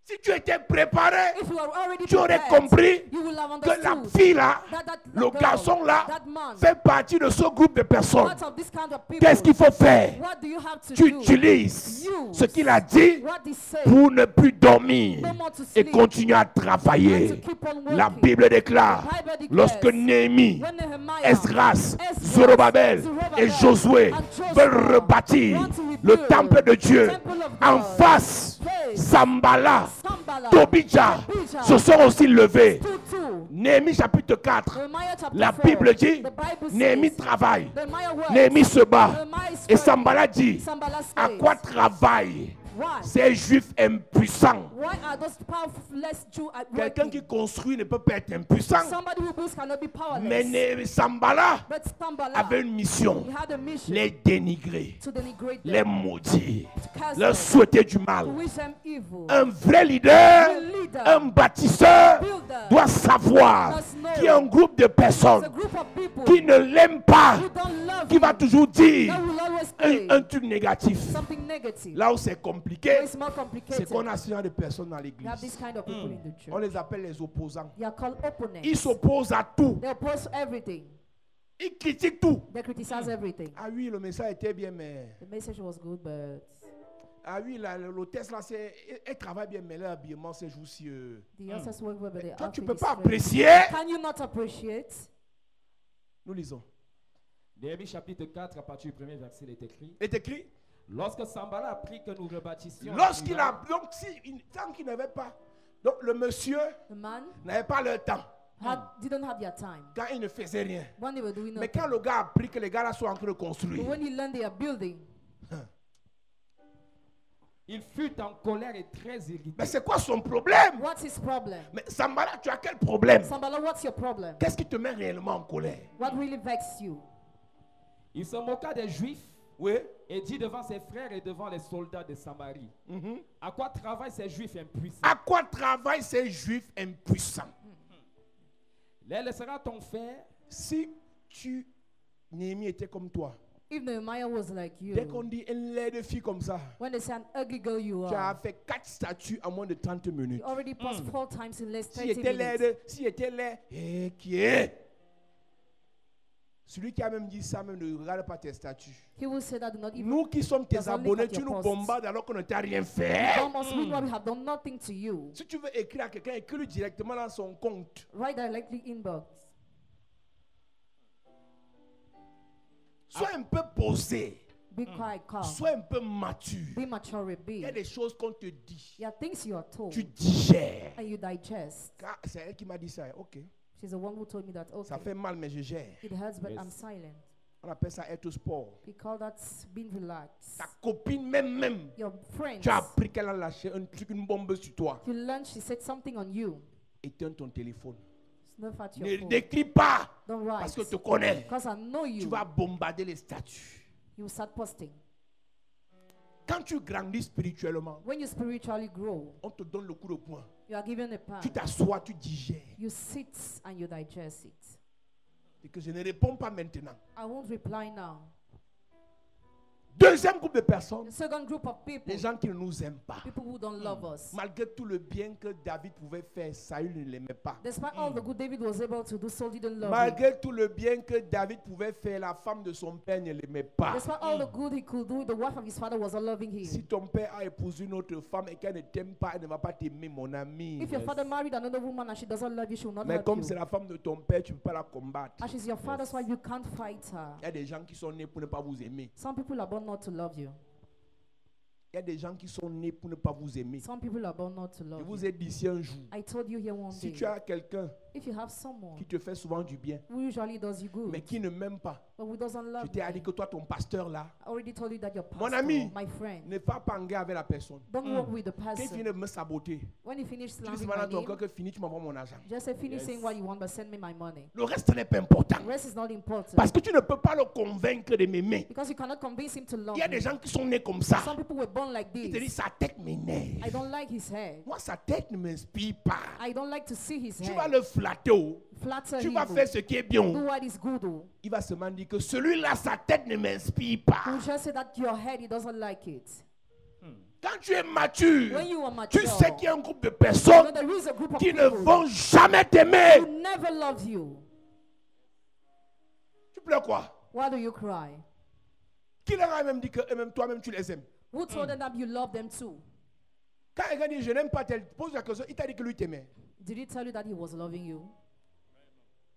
Si tu étais préparé, If you are already tu aurais prepared, compris you will have que la understood fille là, that le girl, garçon là, that man, fait partie de ce groupe de personnes. part of this kind of people. Qu'est-ce qu'il faut faire? What do you have to Tu do? utilises Use ce qu'il a dit what he said pour ne plus dormir no more to et sleep continuer à and to travailler. keep on working. La Bible déclare, The Bible declares, lorsque Néhémie, when Nehemiah, Esdras, Esdras, Zorobabel Zerubbabel et Josué and Joshua veulent rebâtir want to le rebuild temple de Dieu the temple of en God, face, face, Sambala, Sanballat, Tobija Tobijah, se sont aussi levés. Tutu, Néhémie chapitre 4, Nehemiah chapter la 4, Bible dit, the Bible Néhémie says, travaille, Nehemiah works, Néhémie se bat. Nehemiah is Et fighting. Sambala dit, Sanballat à says, quoi travaillent why? ces juifs impuissants? Why are those powerless Jews at Quelqu'un qui working? construit ne peut pas être impuissant. Somebody who builds cannot be Mais powerless. Sambala But Sanballat, avait une mission, he had a mission les dénigrer, to denigrate les them, maudire, to cast leur them, souhaiter du to mal. wish them evil. Un vrai leader A leader, Un bâtisseur builder, doit savoir must know qu'il y a un groupe de there's a personnes group of people qui ne l'aiment pas, who don't love qui va you, toujours dire that will always say un truc négatif. something negative. Là où c'est So compliqué, it's more c'est complicated. qu'on a ce genre de personnes dans We have l'église. this kind of people in the On church. les appelle les opposants. They are called opponents. Ils s'opposent à tout. They oppose everything. Ils critiquent tout. They criticize everything. Ah oui, le message était bien, mais... The message was good, but Ah oui, l'hôtesse là, elle travaille bien, mais l'habillement ces jours-ci... the answers work well, but the Toi, tu outfit peux is pas strange. apprécier. Can you not appreciate? Nous lisons. Néhémie chapitre 4, à partir du premier verset, il est écrit. Il est écrit. Lorsque Sambala apprit que nous rebâtissions. Lorsqu'il a... Donc, tant qu'il n'avait pas... Donc, le monsieur The man n'avait pas le temps. didn't have their time. Quand il ne faisait rien. When they were doing Mais nothing. quand le gars a appris que les gars là sont en train de construire. But when he learned they are building, Il fut en colère et très irrité. Mais c'est quoi son problème? what's his problem? Mais Sambala, tu as quel problème? Sambala, what's your problem? Qu'est-ce qui te met réellement en colère? What really vexes you? Il se moqua des Juifs Oui. et dit devant ses frères et devant les soldats de Samarie. À quoi travaillent ces Juifs impuissants? À quoi travaillent ces juifs impuissants? Les laissera-t-on faire? Si Néhémie était comme toi, If Nehemiah was like dès qu'on you, dit une laide fille comme ça, when they say an ugly girl you tu as are, fait 4 statuts en moins de 30 minutes. you already passed 4 times in less Si 30 était minutes. laide, si était laid, qui est? Celui qui a même dit ça, même ne regarde pas tes statuts. He will say that do not even Nous qui sommes tes does not look abonnés, at tu your nous posts. bombardes alors qu'on ne t'a rien fait. Come us read what we have done nothing to you. Si tu veux écrire à quelqu'un, écris directement dans son compte. Write directly inbox. Sois un peu posé. Be quiet, calm. Sois un peu mature. Be mature, Il y a be. des choses qu'on te dit. There are things you are told Tu digères. and you digest. Car c'est elle qui m'a dit ça. Ok. She's the one who told me that. Ça Okay, fait mal, mais je gère. it hurts, but Yes. I'm silent. On appelle ça être au sport. We call that being relaxed. Ta copine, même, Your friends, tu as appris qu'elle a lâché un truc, une bombe sur toi. you learned she said something on you. Éteins ton téléphone. Snuff at Ne your phone. n'écris pas Don't write. parce que je te connais. Because I know Tu you. vas bombarder les statuts. You start posting. Quand tu grandis spirituellement, When you spiritually grow, on te donne le coup de poing. you are given a pan. Tu t'assois, tu digères. You sit and you digest it. Et que je ne réponds pas maintenant. I won't reply now. Deuxième groupe de personnes, The second group of people, les gens qui ne nous aiment pas. people who don't love us. Malgré tout le bien que David pouvait faire, Saül ne l'aimait pas. Despite all the good David was able to do, Saul didn't love him. Malgré tout le bien que David pouvait faire, la femme de son père ne l'aimait pas. Despite all the good he could do, the wife of his father was not loving Si him. ton père a épousé une autre femme et qu'elle ne t'aime pas, elle ne va pas t'aimer, mon ami. If your father married another woman and she doesn't love you, she will not Mais love comme you. c'est la femme de ton père, tu ne peux pas la combattre. As she's your father's wife, you can't fight her. Il y a des gens qui sont nés pour ne pas vous aimer. Some people are born not to love you. Il y a des gens qui sont nés pour ne pas vous aimer. Some people are born not to Je love vous you. ai dit ici un jour, I told you here one si day, tu as quelqu'un if you have someone qui te fait souvent du bien, who usually does you good, mais qui ne m'aime pas, but who doesn't je love t'ai dit you, que toi, ton pasteur là, I already told you that your Mon pastor, ami, my friend, ne va pas en guerre avec la personne. don't work with the Quand il finit person. de me saboter, When you finish tu dis slandering maintenant my ton cœur name, que fini, tu m'envoies mon argent. just say finish Yes. saying what you want, but send me my money. Le reste n'est pas important. The rest is not important. Parce que tu ne peux pas le convaincre de m'aimer. Because you cannot convince him to love Il y a des you. gens qui sont nés comme ça. Some people were born like Ils te disent this. sa tête m'énerve. I don't like his hair. Moi, sa tête ne m'inspire pas. I don't like to see his Tu vas hair. le flatter. Oh. Flatter Tu him. vas faire ce qui est bien. Do Oh. what is good. Oh. Il va seulement dire que celui-là, sa tête ne m'inspire You pas. just say that your head, he doesn't like it. Quand tu es mature, When you are tu mature, sais qu'il y a un groupe de you know personnes there is a group of qui ne people vont jamais t'aimer. who never love you. Tu pleures quoi? Why do you cry? Qui leur a même dit que même toi-même tu les aimes? Who told them that you love them too? Quand quelqu'un dit je n'aime pas tel, pose la question, il t'a dit que lui t'aimait. Did he tell you that he was loving you?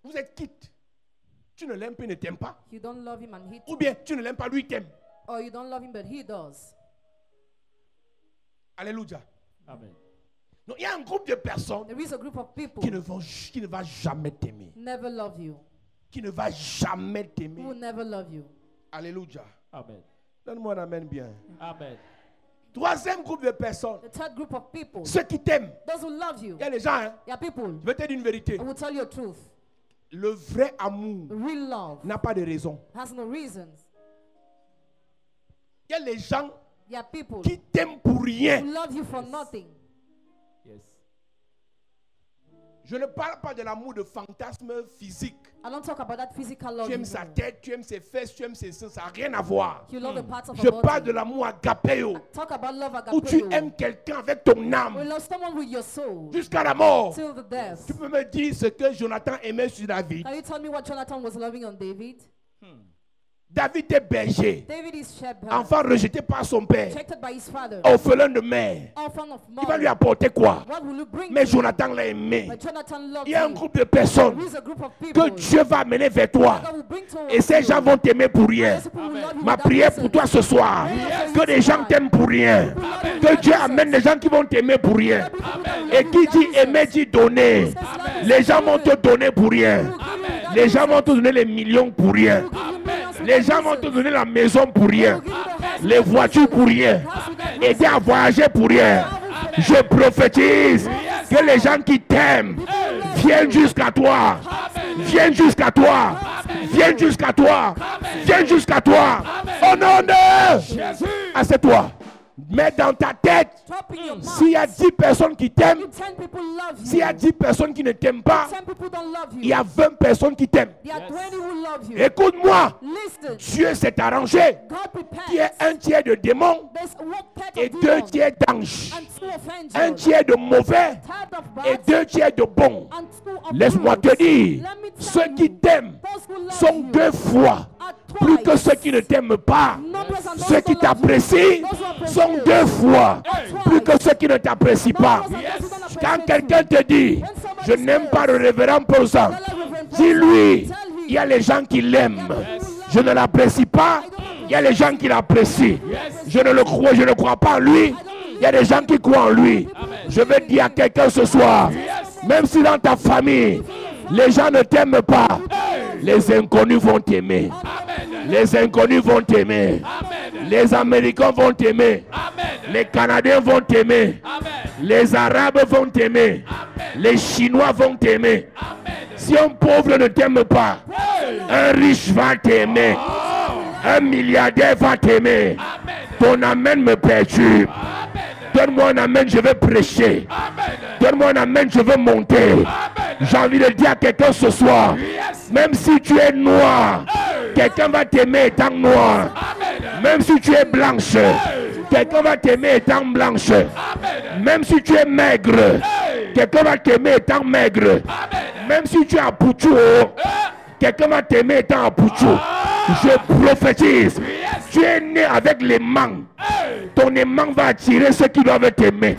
Vous êtes quitte. Tu ne l'aimes pas, il ne t'aime pas. You don't love him and he Ou bien tu ne l'aimes pas, lui t'aime. or you don't love him but he does. Alléluia. Amen. Donc il y a un groupe de personnes There is a group of people qui ne va jamais t'aimer. never love you. Qui ne va jamais Who t'aimer. will never love you. Alléluia. Amen. Donne-moi un amen bien. Amen. Troisième groupe de personnes, The third group of people, ceux qui t'aiment. those who love you. Il y a des gens, hein, There are people. je vais te dire une vérité. I will tell you the truth. Le vrai amour Real love n'a pas de raison. has no reasons. Il y a les gens There are people qui t'aiment pour who rien. love you for nothing. Yes. Je ne parle pas de l'amour de fantasme physique. I don't talk about that physical love. Tu aimes sa tête, tu aimes ses fesses, tu aimes ses seins, ça n'a rien à voir. You love the parts of Je a body. parle de l'amour agapéo, Talk about love où tu agapeo. aimes quelqu'un avec ton We âme love someone with your soul jusqu'à la mort. till the death. Tu peux me dire ce que Jonathan aimait sur David. Can you tell me what Jonathan was loving on David? David est berger, David is shepherd, enfant rejeté par son père, rejected by his father, orphelin de mère. orphan of Il va lui mother. apporter quoi? What will you bring Mais to him? Jonathan l'a aimé. But Jonathan loved Il y a un him. groupe de personnes There is a group of people que Dieu va amener vers toi. that will bring to Et ces gens vont t'aimer pour rien. Those people will love you Ma without prière reason. pour toi ce soir, que des gens t'aiment pour rien. Que Dieu amène des gens qui vont t'aimer pour rien. Et qui dit aimer dit donner. Les gens vont te donner pour rien. Les gens vont te donner les millions pour rien. Les gens vont te donner la maison pour rien. Les voitures pour rien. Aider à voyager pour rien. Je prophétise que les gens qui t'aiment viennent jusqu'à toi. Viennent jusqu'à toi. Viennent jusqu'à toi. Viennent jusqu'à toi. Au nom de Jésus. Assieds-toi. Mets dans ta tête, Drop in your mouth. s'il y a 10 personnes qui t'aiment, 10 people love you. s'il y a 10 personnes qui ne t'aiment pas, 10 people don't love you. il y a 20 personnes qui t'aiment. There are 20 who love you. Écoute-moi, Listen. Dieu s'est arrangé God qui est prepares. un tiers de démons There's one part et of 2 demons tiers d'anges. and 2 of angels. Un tiers de mauvais Third of et bad 2 tiers de bons. and 2 of Laisse-moi good. te dire, Let me tell ceux you, qui t'aiment those who love sont you 2 fois are plus twice. que ceux qui ne t'aiment pas. Numbers and those Ceux who qui love you. t'apprécient Those who appreciate sont 2 fois plus que ceux qui ne t'apprécient pas. Numbers and those who don't appreciate Quand you. quelqu'un te dit, je n'aime pas le révérend Paulson, dis-lui, il y a les gens qui l'aiment. Je ne l'apprécie pas, il y a les gens qui l'apprécient. Je ne crois pas en lui, il y a des gens qui croient en lui. Je veux dire à quelqu'un ce soir, même si dans ta famille, les gens ne t'aiment pas, les inconnus vont t'aimer. Les inconnus vont t'aimer. Les Américains vont t'aimer. Les Canadiens vont t'aimer. Les Arabes vont t'aimer. Les Chinois vont t'aimer. Si un pauvre ne t'aime pas, un riche va t'aimer. Un milliardaire va t'aimer. Ton amen me perturbe. Donne-moi un amen, je vais prêcher. Donne-moi un amen, je veux monter. J'ai envie de dire à quelqu'un ce soir, même si tu es noir, quelqu'un va t'aimer étant noir. Même si tu es blanche, quelqu'un va t'aimer étant blanche. Même si tu es maigre, quelqu'un va t'aimer étant maigre. Même si tu es à Pouchou, quelqu'un va t'aimer étant à Pouchou. Je prophétise, tu es né avec l'aimant. Ton aimant va attirer ceux qui doivent t'aimer.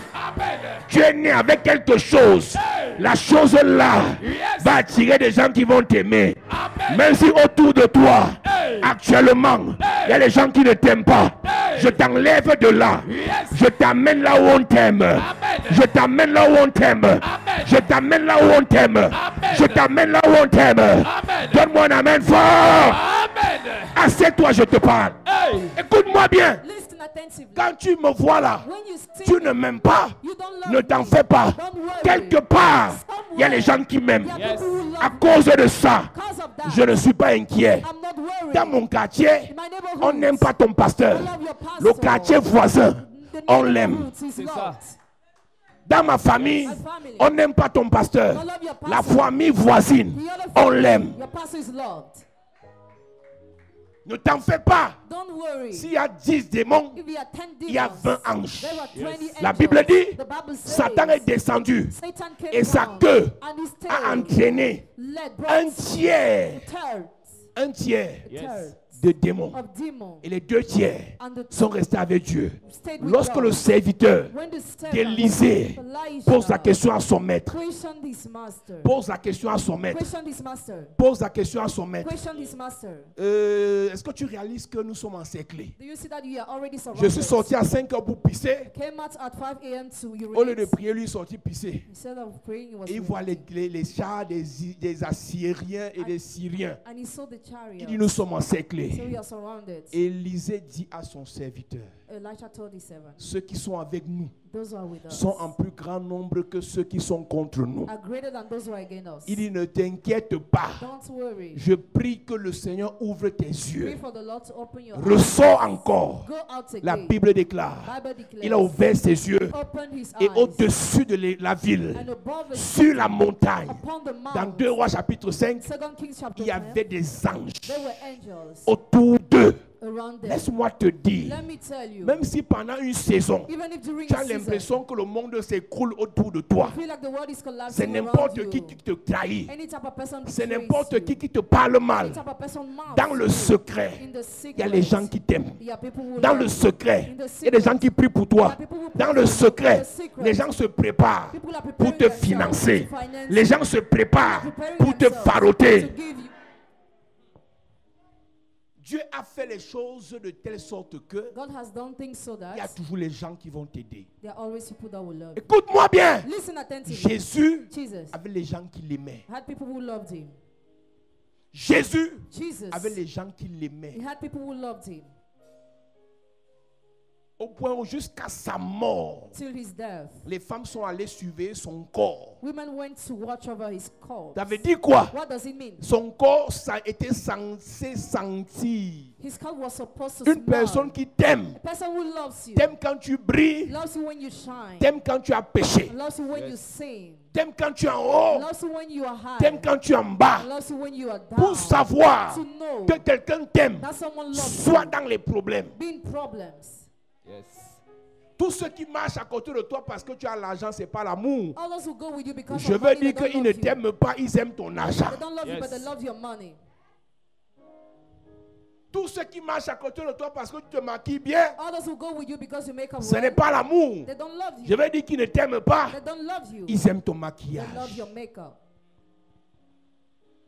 Tu es né avec quelque chose. La chose là va attirer des gens qui vont t'aimer. Même si autour de toi, actuellement, il y a des gens qui ne t'aiment pas. Je t'enlève de là. Je t'amène là où on t'aime. Je t'amène là où on t'aime. Je t'amène là où on t'aime. Je t'amène là où on t'aime. Donne-moi un amen fort. Assieds-toi, je te parle. Écoute-moi bien. Listen attentively. Quand tu me vois là, When you see tu ne m'aimes pas. you don't love Ne t'en me. fais pas. Don't worry. Quelque part, il y a les gens qui m'aiment. There are people who love À me. cause de ça, Because of that, je ne suis pas inquiet. I'm not worried. Dans mon quartier, In my neighborhood, on n'aime pas ton pasteur. I love your pastor. Le quartier voisin, The on neighborhood l'aime. is C'est loved. ça. Dans ma famille, My family, on n'aime pas ton pasteur. I love your La pastor. famille voisine, The other on family, l'aime. Your pastor is loved. Ne t'en fais pas. Don't worry. S'il y a 10 démons, If you are 10 il y a demons, 20 anges. there were 20 La angels. Bible dit, The Bible says, Satan est descendu Satan came et sa down, queue and his a tail entraîné led un brought tiers, third, un tiers third de démons. of demons, Et les 2 tiers and the sont restés avec Dieu. stayed with Lorsque God. le serviteur When the servant, d'Élisée Elijah, pose la question à son maître, questioned his master, pose la question à son maître, questioned his master, pose la question à son maître. questioned his master. Est-ce que tu réalises que nous sommes encerclés? Do you see that you are already Je surrounded? suis sorti à 5 heures pour pisser. Came out at 5 a.m. to Au lieu de urinate. prier, lui est sorti pisser. Instead of praying, he was Et il voit urinating. les chars des Assyriens et des Syriens. And he saw the Il dit, chariot. nous sommes So encerclés. we are surrounded. Élisée dit à son serviteur, Elijah told his servant, ceux qui sont avec nous those who are with us sont en plus grand nombre que ceux qui sont contre nous. are greater than those who are against us. Il dit, ne t'inquiète pas. Don't worry. Je prie que le Seigneur ouvre tes Pray yeux. for the Lord to open your eyes. Ressors encore. Go out La again. Bible déclare, Bible declares, il a ouvert ses yeux open his et eyes, au-dessus de la ville, and above the sur la montagne, upon the dans mount. 2 Rois chapitre 5, 2 Kings chapter il y 10, avait des anges there were angels autour d'eux. around them. Laisse-moi te dire, Let me tell you, même si pendant une saison, even if during tu a as season, l'impression que le monde s'écoule autour de toi, you feel like the world is c'est collapsing around n'importe you, qui te trahit, any type of person c'est betrays n'importe you, qui te parle any mal. type of person mouths Dans le you. secret, In the il y a les secret, gens qui t'aiment. there are people who Dans love le you. secret, In the il y a des gens qui prient pour toi. there are people who Dans pray le for you. In secret, the secret, les gens se préparent people are pour preparing te themselves financer. to finance Les you. gens se préparent Preparing pour te themselves faroter. to give you. Dieu a fait les choses de telle sorte que God has done things so il y a that toujours les gens qui vont t'aider. there are always people that will love you. Écoute-moi bien. Listen attentively. Jésus Jesus avait les gens qui l'aimaient. had people who loved him. Jésus Jesus, avait les gens qui l'aimaient. he had people who loved him Au point où jusqu'à sa mort, till his death. les femmes sont allées surveiller son corps. Women went to watch over his corpse. Ça veut dire quoi? What does it mean? Son corps, ça a été censé sentir. His corpse was supposed to Une personne smell. qui t'aime, A person who loves you, t'aime quand tu brilles, loves you when you shine, t'aime quand tu as péché, loves you when you sing, t'aime quand tu es en haut, loves you when you are high, t'aime quand tu es en bas. loves you when you are down. Pour savoir To know que quelqu'un t'aime, that someone loves soit you, dans les problèmes. being problems. Yes. Tous ceux qui marchent à côté de toi parce que tu as l'argent, c'est pas l'amour. All those who go with you because Je of veux money, dire they don't qu'ils ne love you. t'aiment pas, ils aiment ton argent. They don't love you, but Yes. they love your money. Tous ceux qui marchent à côté de toi parce que tu te maquilles bien, All those who go with you because you make up ce n'est well, pas l'amour. they don't love Je you. veux dire qu'ils ne t'aiment pas, They don't love you. ils aiment ton They love maquillage. your makeup.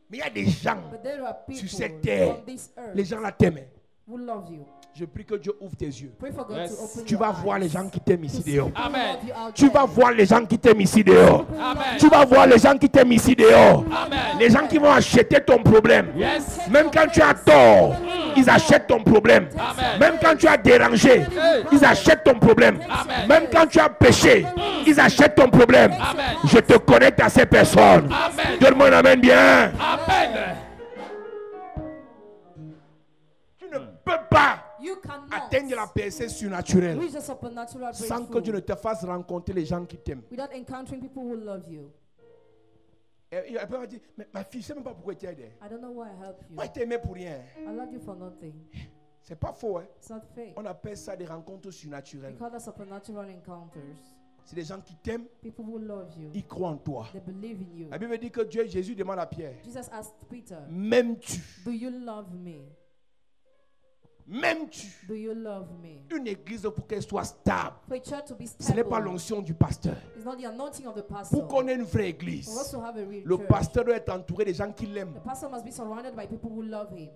Mais il y a des gens, But there are people cette terre, on this earth les gens là t'aiment. who love you. Je prie que Dieu ouvre tes yeux. Pray for God Yes. to open Tu your vas eyes. voir les gens qui t'aiment ici dehors. People who Amen. love you out Tu there. vas voir les gens qui t'aiment ici dehors. People who love Amen. you Tu vas voir les gens qui t'aiment ici dehors. Amen. Les gens qui vont acheter ton problème. Yes. Même quand tu as tort, ils achètent ton problème. Amen. Même quand tu as dérangé, ils achètent ton problème. Amen. Même quand tu as péché, ils achètent ton problème. Amen. Je te connecte à ces personnes. Amen. Donne-moi un amen bien. Amen. Tu ne peux pas You cannot atteindre la percée surnaturelle reach a supernatural sans que Dieu ne breakthrough te fasse rencontrer les gens qui t'aiment. without encountering people who love you. Et elle peut dire, mais ma fille, je ne sais même pas pourquoi tu es aidée. I don't know why I help you. Moi, je t'aimais pour rien. I love you for nothing. C'est pas faux, hein. It's not fake. On appelle ça des rencontres surnaturelles. We call that supernatural encounters. C'est des gens qui t'aiment, People who love you, ils croient en toi. they believe in you. La Bible dit que Dieu, Jésus demande à Pierre, Jesus asked Peter, m'aimes-tu? do you love me? M'aimes-tu? Do you love me? Une église pour qu'elle soit stable. For a church to be Ce n'est pas stable, l'onction du pasteur. it's not the anointing of the pastor. Pour qu'on ait une vraie For us église, to have a real le church, pasteur doit être entouré des gens qui l'aiment. the pastor must be surrounded by people who love him.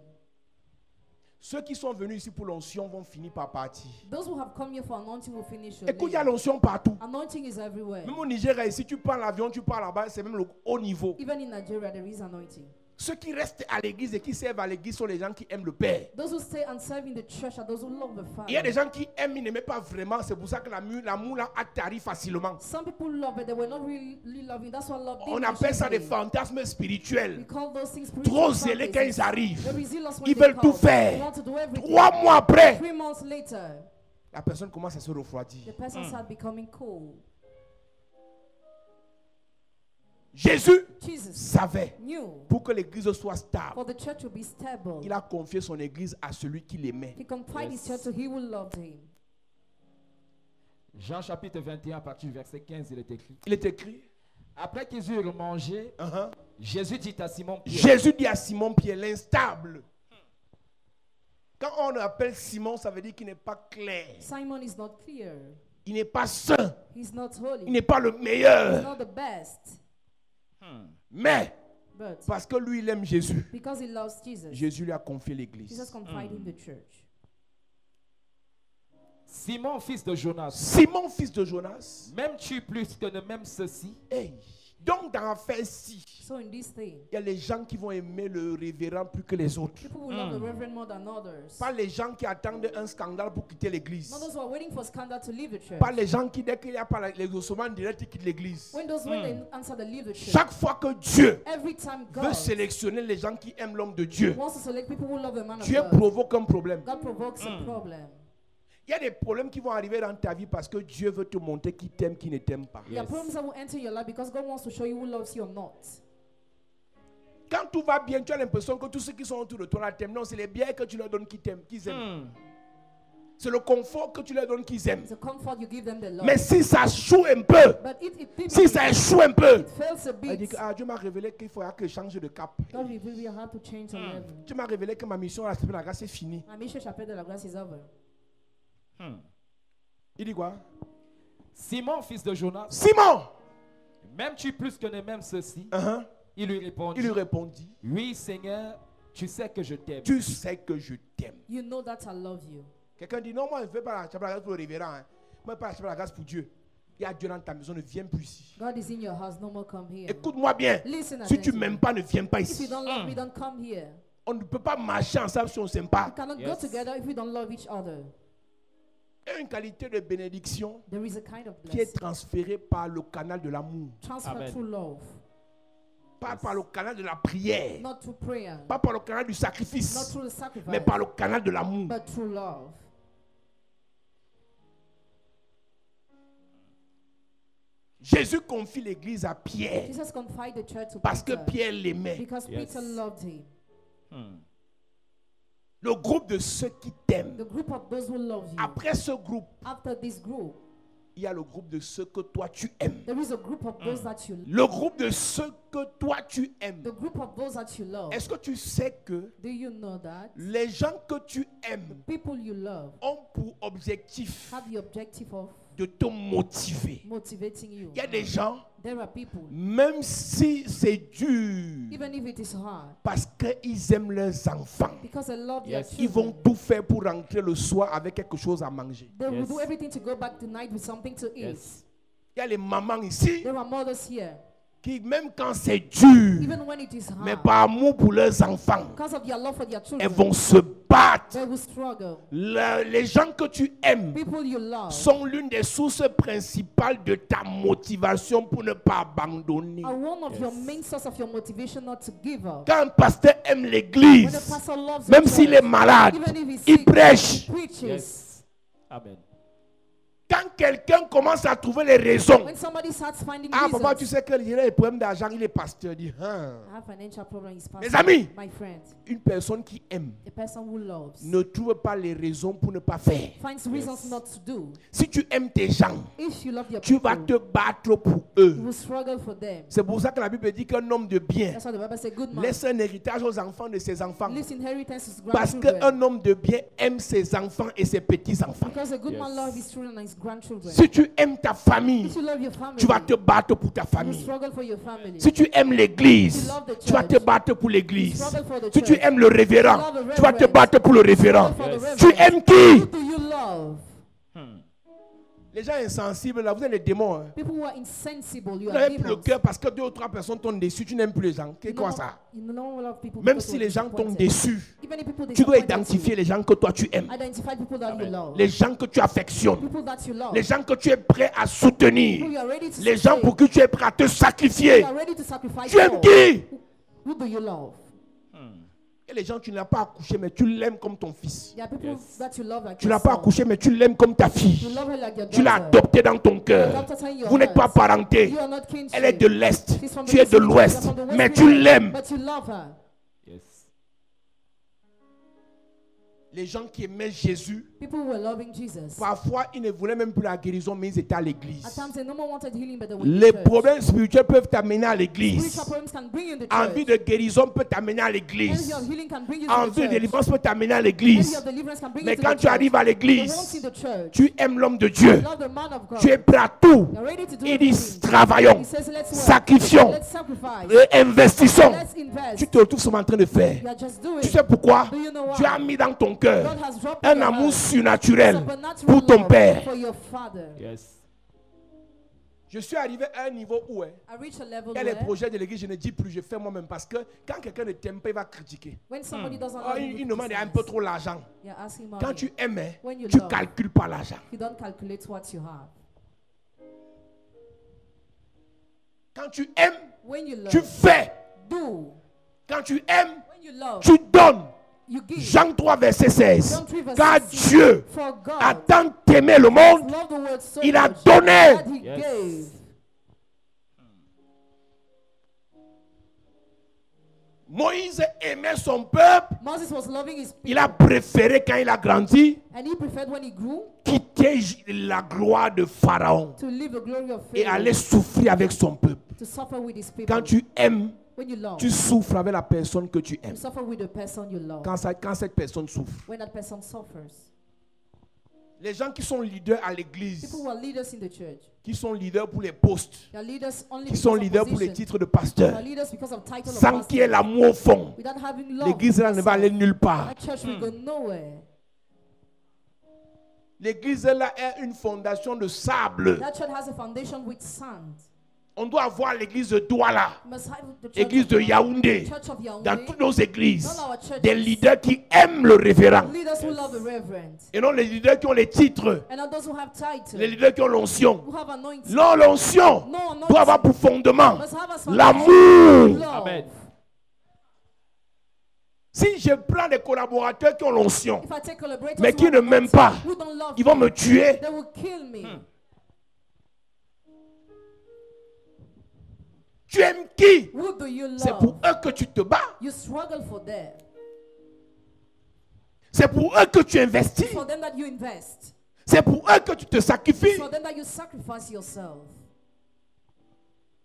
Ceux qui sont venus ici pour l'onction vont finir par partir. Those who have come here for anointing will finish your Écoute, il y a day. l'onction partout. Anointing is everywhere. Même au Nigeria, ici, tu prends l'avion, tu pars là-bas, c'est même le haut niveau. Even in Nigeria, there is anointing. Ceux qui restent à l'église et qui servent à l'église sont les gens qui aiment le Père. Those who stay and serve in the church are those who love the Il y a des Father. gens qui aiment, ils n'aiment pas vraiment. C'est pour ça que l'amour là atterrit facilement. Some people love, but they were not really loving. That's why love On didn't appelle ça des initially. fantasmes We spirituels. call those things Trop spiritual zélés quand ils fantasies. arrivent. They're zealous when Ils they veulent tout come. They faire. want to do everything. 3 mois après, 3 months later, la personne commence à se the refroidir. person started becoming cold. Jésus Jesus savait, knew pour que l'église soit stable, for the church to be stable, il a confié son église à celui qui l'aimait. he confided his church to he who loved him. Jean chapitre 21 à partir du verset 15, il est écrit. Il est écrit, Après qu'ils eurent mangé, Jésus dit à Simon Pierre. Jésus dit à Simon-Pierre, l'instable. Quand on appelle Simon, ça veut dire qu'il n'est pas clair. Simon is not clear. Il n'est pas saint. He's not Il holy. n'est pas le He's meilleur. not the best. Mais, But parce que lui, il aime Jésus, because he loves Jesus, Jésus lui a confié Jesus l'église. confided in the church. Simon, fils de Jonas, Simon, fils de Jonas, m'aimes-tu plus que ne m'aime ceci? hey, Donc dans l'affaire ci, So in this thing, il y a les gens qui vont aimer le révérend plus que les autres. people will love the reverend more than others. Pas les gens qui attendent un scandale pour quitter l'église. Not those who are waiting for scandal to leave the church. Pas les gens qui, dès qu'il n'y a pas les ossements directs, ils quittent l'église. When they answer, they leave the church. Chaque fois que Dieu Every time veut God sélectionner les gens qui aiment l'homme de Dieu, wants to select people who love the man of Dieu God, provoque un problème. God provokes a problem. Il y a des problèmes qui vont arriver dans ta vie parce que Dieu veut te montrer qui t'aime, qui ne t'aime pas. There are problems that will enter your life because God wants to show you who loves you or not. Quand tout va bien, tu as l'impression que tous ceux qui sont autour de toi là t'aiment. Non, c'est les biens que tu leur donnes qui t'aiment, qu'ils aiment. C'est le confort que tu leur donnes qu'ils aiment. It's a comfort you give them the love. Mais si ça choue un peu, But it si ça échoue un peu, fails a elle dit bit, que Dieu m'a révélé qu'il faudra que je change de cap. God will really have to change the level. Dieu m'a révélé que ma mission à la grâce est finie. My mission chapelle de la grâce is over. Il dit quoi? Simon, fils de Jonas, Simon! m'aimes-tu plus que ne m'aime ceci? Il lui répondit, Il lui répondit, oui Seigneur, tu sais que je t'aime. tu sais que je t'aime. You know that I love you. Quelqu'un dit, non, moi je ne veux pas la chapelle de la grâce pour le révérend. Hein. Moi je ne veux pas la chapelle de la grâce pour Dieu. Il y a Dieu dans ta maison, ne viens plus ici. God is in your house, no more come here. Écoute-moi bien. Listen Si tu ne attentively. m'aimes pas, ne viens pas If you ici. don't love me, don't come here. On ne peut pas marcher ensemble si on ne s'aime We pas. cannot go Yes. together if we don't love each other. Il y a une qualité de bénédiction There is a kind of qui est blessing transférée par le canal de l'amour. transferred Amen. through love, Pas par le canal de la prière. not through prayer, Pas par le canal du not sacrifice. through the sacrifice, Mais par le canal de l'amour. but through love. Jésus confie l'église à Pierre. Jesus confided the church to Parce que Peter Pierre l'aimait. because Yes. Peter loved him. Le groupe de ceux qui t'aiment. The group of those who love you. Après ce groupe, After this group, il y a le groupe de ceux que toi tu aimes. there is a group of those that you Le groupe de ceux que toi tu aimes. the group of those that you love. Est-ce que tu sais que Do you know that les gens que tu aimes people you love ont pour objectif have the objective of de te motiver? motivating you? Il y a des gens, There are people, même si c'est dur, even if it is hard, parce qu'ils aiment leurs enfants, because they love Yes. their ils vont children, tout faire pour rentrer le soir avec quelque chose à manger. they will Yes. do everything to go back tonight with something to eat. Yes. Il y a les mamans ici There are mothers here, qui, même quand c'est dur, even when it is mais hard, par amour pour leurs enfants, because of their love for their elles children, vont se battre. they will struggle. Les gens que tu aimes People you love sont l'une des sources principales de ta motivation pour ne pas abandonner. are one of your main source of your motivation not to give up. Quand un pasteur aime When a l'église, pastor loves the même s'il est church, malade, even if he's il sick, prêche. he preaches. Yes. Amen. Quand quelqu'un commence à trouver les raisons, When somebody starts finding ah papa, tu reasons, sais qu'il a des problèmes d'argent, il est pasteur. Il dit, hein. I have financial problem, he's Mes pastor. amis, My friend, une personne qui aime a person who loves ne trouve pas les raisons pour ne pas faire. finds reasons not to do. Si tu aimes tes gens, If you love your tu vas people, te battre pour you eux. will struggle for them. C'est pour ça que la Bible dit qu'un homme de bien That's why the Bible says, good man laisse un héritage aux enfants de ses enfants. leaves inheritance to his Parce grandchildren. qu'un homme de bien aime ses enfants et ses petits-enfants. Because a good man Yes. loves his children and his grandchildren. Si tu aimes ta famille, If you love your family, tu vas te battre pour ta you famille. struggle for your family. Si tu aimes l'église, You love the tu vas te church. battre pour l'église. You struggle for the Si tu church. aimes le révérend, You love the tu vas te reverend. battre pour le révérend. For the Yes. reverend. Tu aimes qui? Who do you love? Les gens insensibles, là, vous êtes les démons. Hein. People who are insensible, you Vous are n'avez plus le demons. cœur parce que 2 ou 3 personnes t'ont déçu, tu n'aimes plus les gens. C'est quoi ça? You know a lot of people Même because si they les are gens t'ont disappointed. déçu, Even if people tu dois disappointed identifier you, les gens que toi tu aimes. identify people that you love. Les gens que tu affectionnes. People that you love. Les gens que tu es prêt à soutenir. Who you are ready to Les gens sustain. pour qui tu es prêt à te sacrifier. You are ready to sacrifice Tu aimes for. qui? Who do you love? Et les gens, tu n'as pas accouché, mais tu l'aimes comme ton fils. There are people Yes. that you love like Tu your n'as pas son. accouché, mais tu l'aimes comme ta fille. You love her like your Tu l'as daughter. adoptée dans ton cœur. Adopted her in your Vous n'êtes pas heart. parenté. You are not kinship. Elle est de l'Est. She's from the Tu es east de region, l'Ouest. you're from the west Mais tu region, l'aimes. But you love her. Yes. Les gens qui aimaient Jésus, People who were loving Jesus. parfois, ils ne voulaient même plus la guérison, mais ils étaient à At l'église. times they no more wanted healing, but they were in Les church. problèmes spirituels peuvent t'amener à l'église. Spiritual problems can bring you in the Envie church. de guérison peut t'amener à Envy l'église. of healing can bring you to Envie the de church. délivrance peut t'amener à Envy l'église. of deliverance can bring Mais you to quand the tu arrives à church. But once l'église, in the church, tu aimes l'homme de Dieu. you love the man of God. Tu es prêt à tout. You're ready to do Il dit, everything. travaillons, He says, let's work. sacrifions, Let's sacrifice. et investissons. Let's invest. Tu te retrouves seulement en train de faire. You are just doing. Tu sais pourquoi? Do you know why? Dieu a mis dans ton cœur God has dropped in un your amour heart surnaturel supernatural pour ton love Père. for your Father. Yes. Je suis arrivé à un niveau où I reached a level il y a les where projets de l'église, je ne dis plus, je fais moi-même. Parce que quand quelqu'un ne t'aime pas, il va critiquer. when somebody doesn't Oh, love you, il demande un peu trop l'argent. you're asking money. Quand tu aimes, When you tu ne love, calcules pas l'argent. you don't calculate what you have. Quand tu aimes, When you love, tu fais. do. Quand tu aimes, When you love, tu donnes. you give. Jean 3, verset 16. John 3 verse Car 16. Dieu For God a tant aimé le monde, loved the world so il a much donné. that he Yes. gave. Moïse aimait son peuple. Moses was loving his people. Il a préféré, quand il a grandi, And he preferred when he grew quitter la gloire de Pharaon to live the glory of et Pharaoh, aller souffrir avec son peuple. to suffer with his people. Quand tu aimes, When you love, tu souffres avec la personne que tu you aimes. suffer with the person you love. Quand cette personne souffre. When that person suffers. Les gens qui sont leaders à l'église, People who are leaders in the church, qui sont leaders pour les postes, they are leaders only qui because sont of leaders pour les position. titres de They pasteur, are leaders because of title of sans qu'il y ait pastor. l'amour au fond, Without having love, l'église là ne va aller nulle part. that church will go nowhere. L'église là est une fondation de sable. That church has a foundation with sand. On doit avoir l'église de Douala, You must have the church l'église of de Yaoundé, Church of Yaoundé, dans toutes nos églises, all our churches, des leaders qui aiment le révérend. leaders who love the reverend, Et non les leaders qui ont les titres, and not those who have title, les leaders qui ont l'onction. who have anointing. Non, l'onction No anointing doit avoir pour fondement must have as foundation l'amour. love. Amen. Si je prends des collaborateurs qui ont l'onction, If I take collaborators mais who qui have ne m'aiment anointing, pas, who don't love ils vont me me, tuer. they will kill me. Tu aimes qui? Who do you C'est pour love? eux que tu te bats. You struggle for them. C'est pour eux que tu investis. For them that you invest. C'est pour eux que tu te sacrifies. For them that you sacrifice yourself.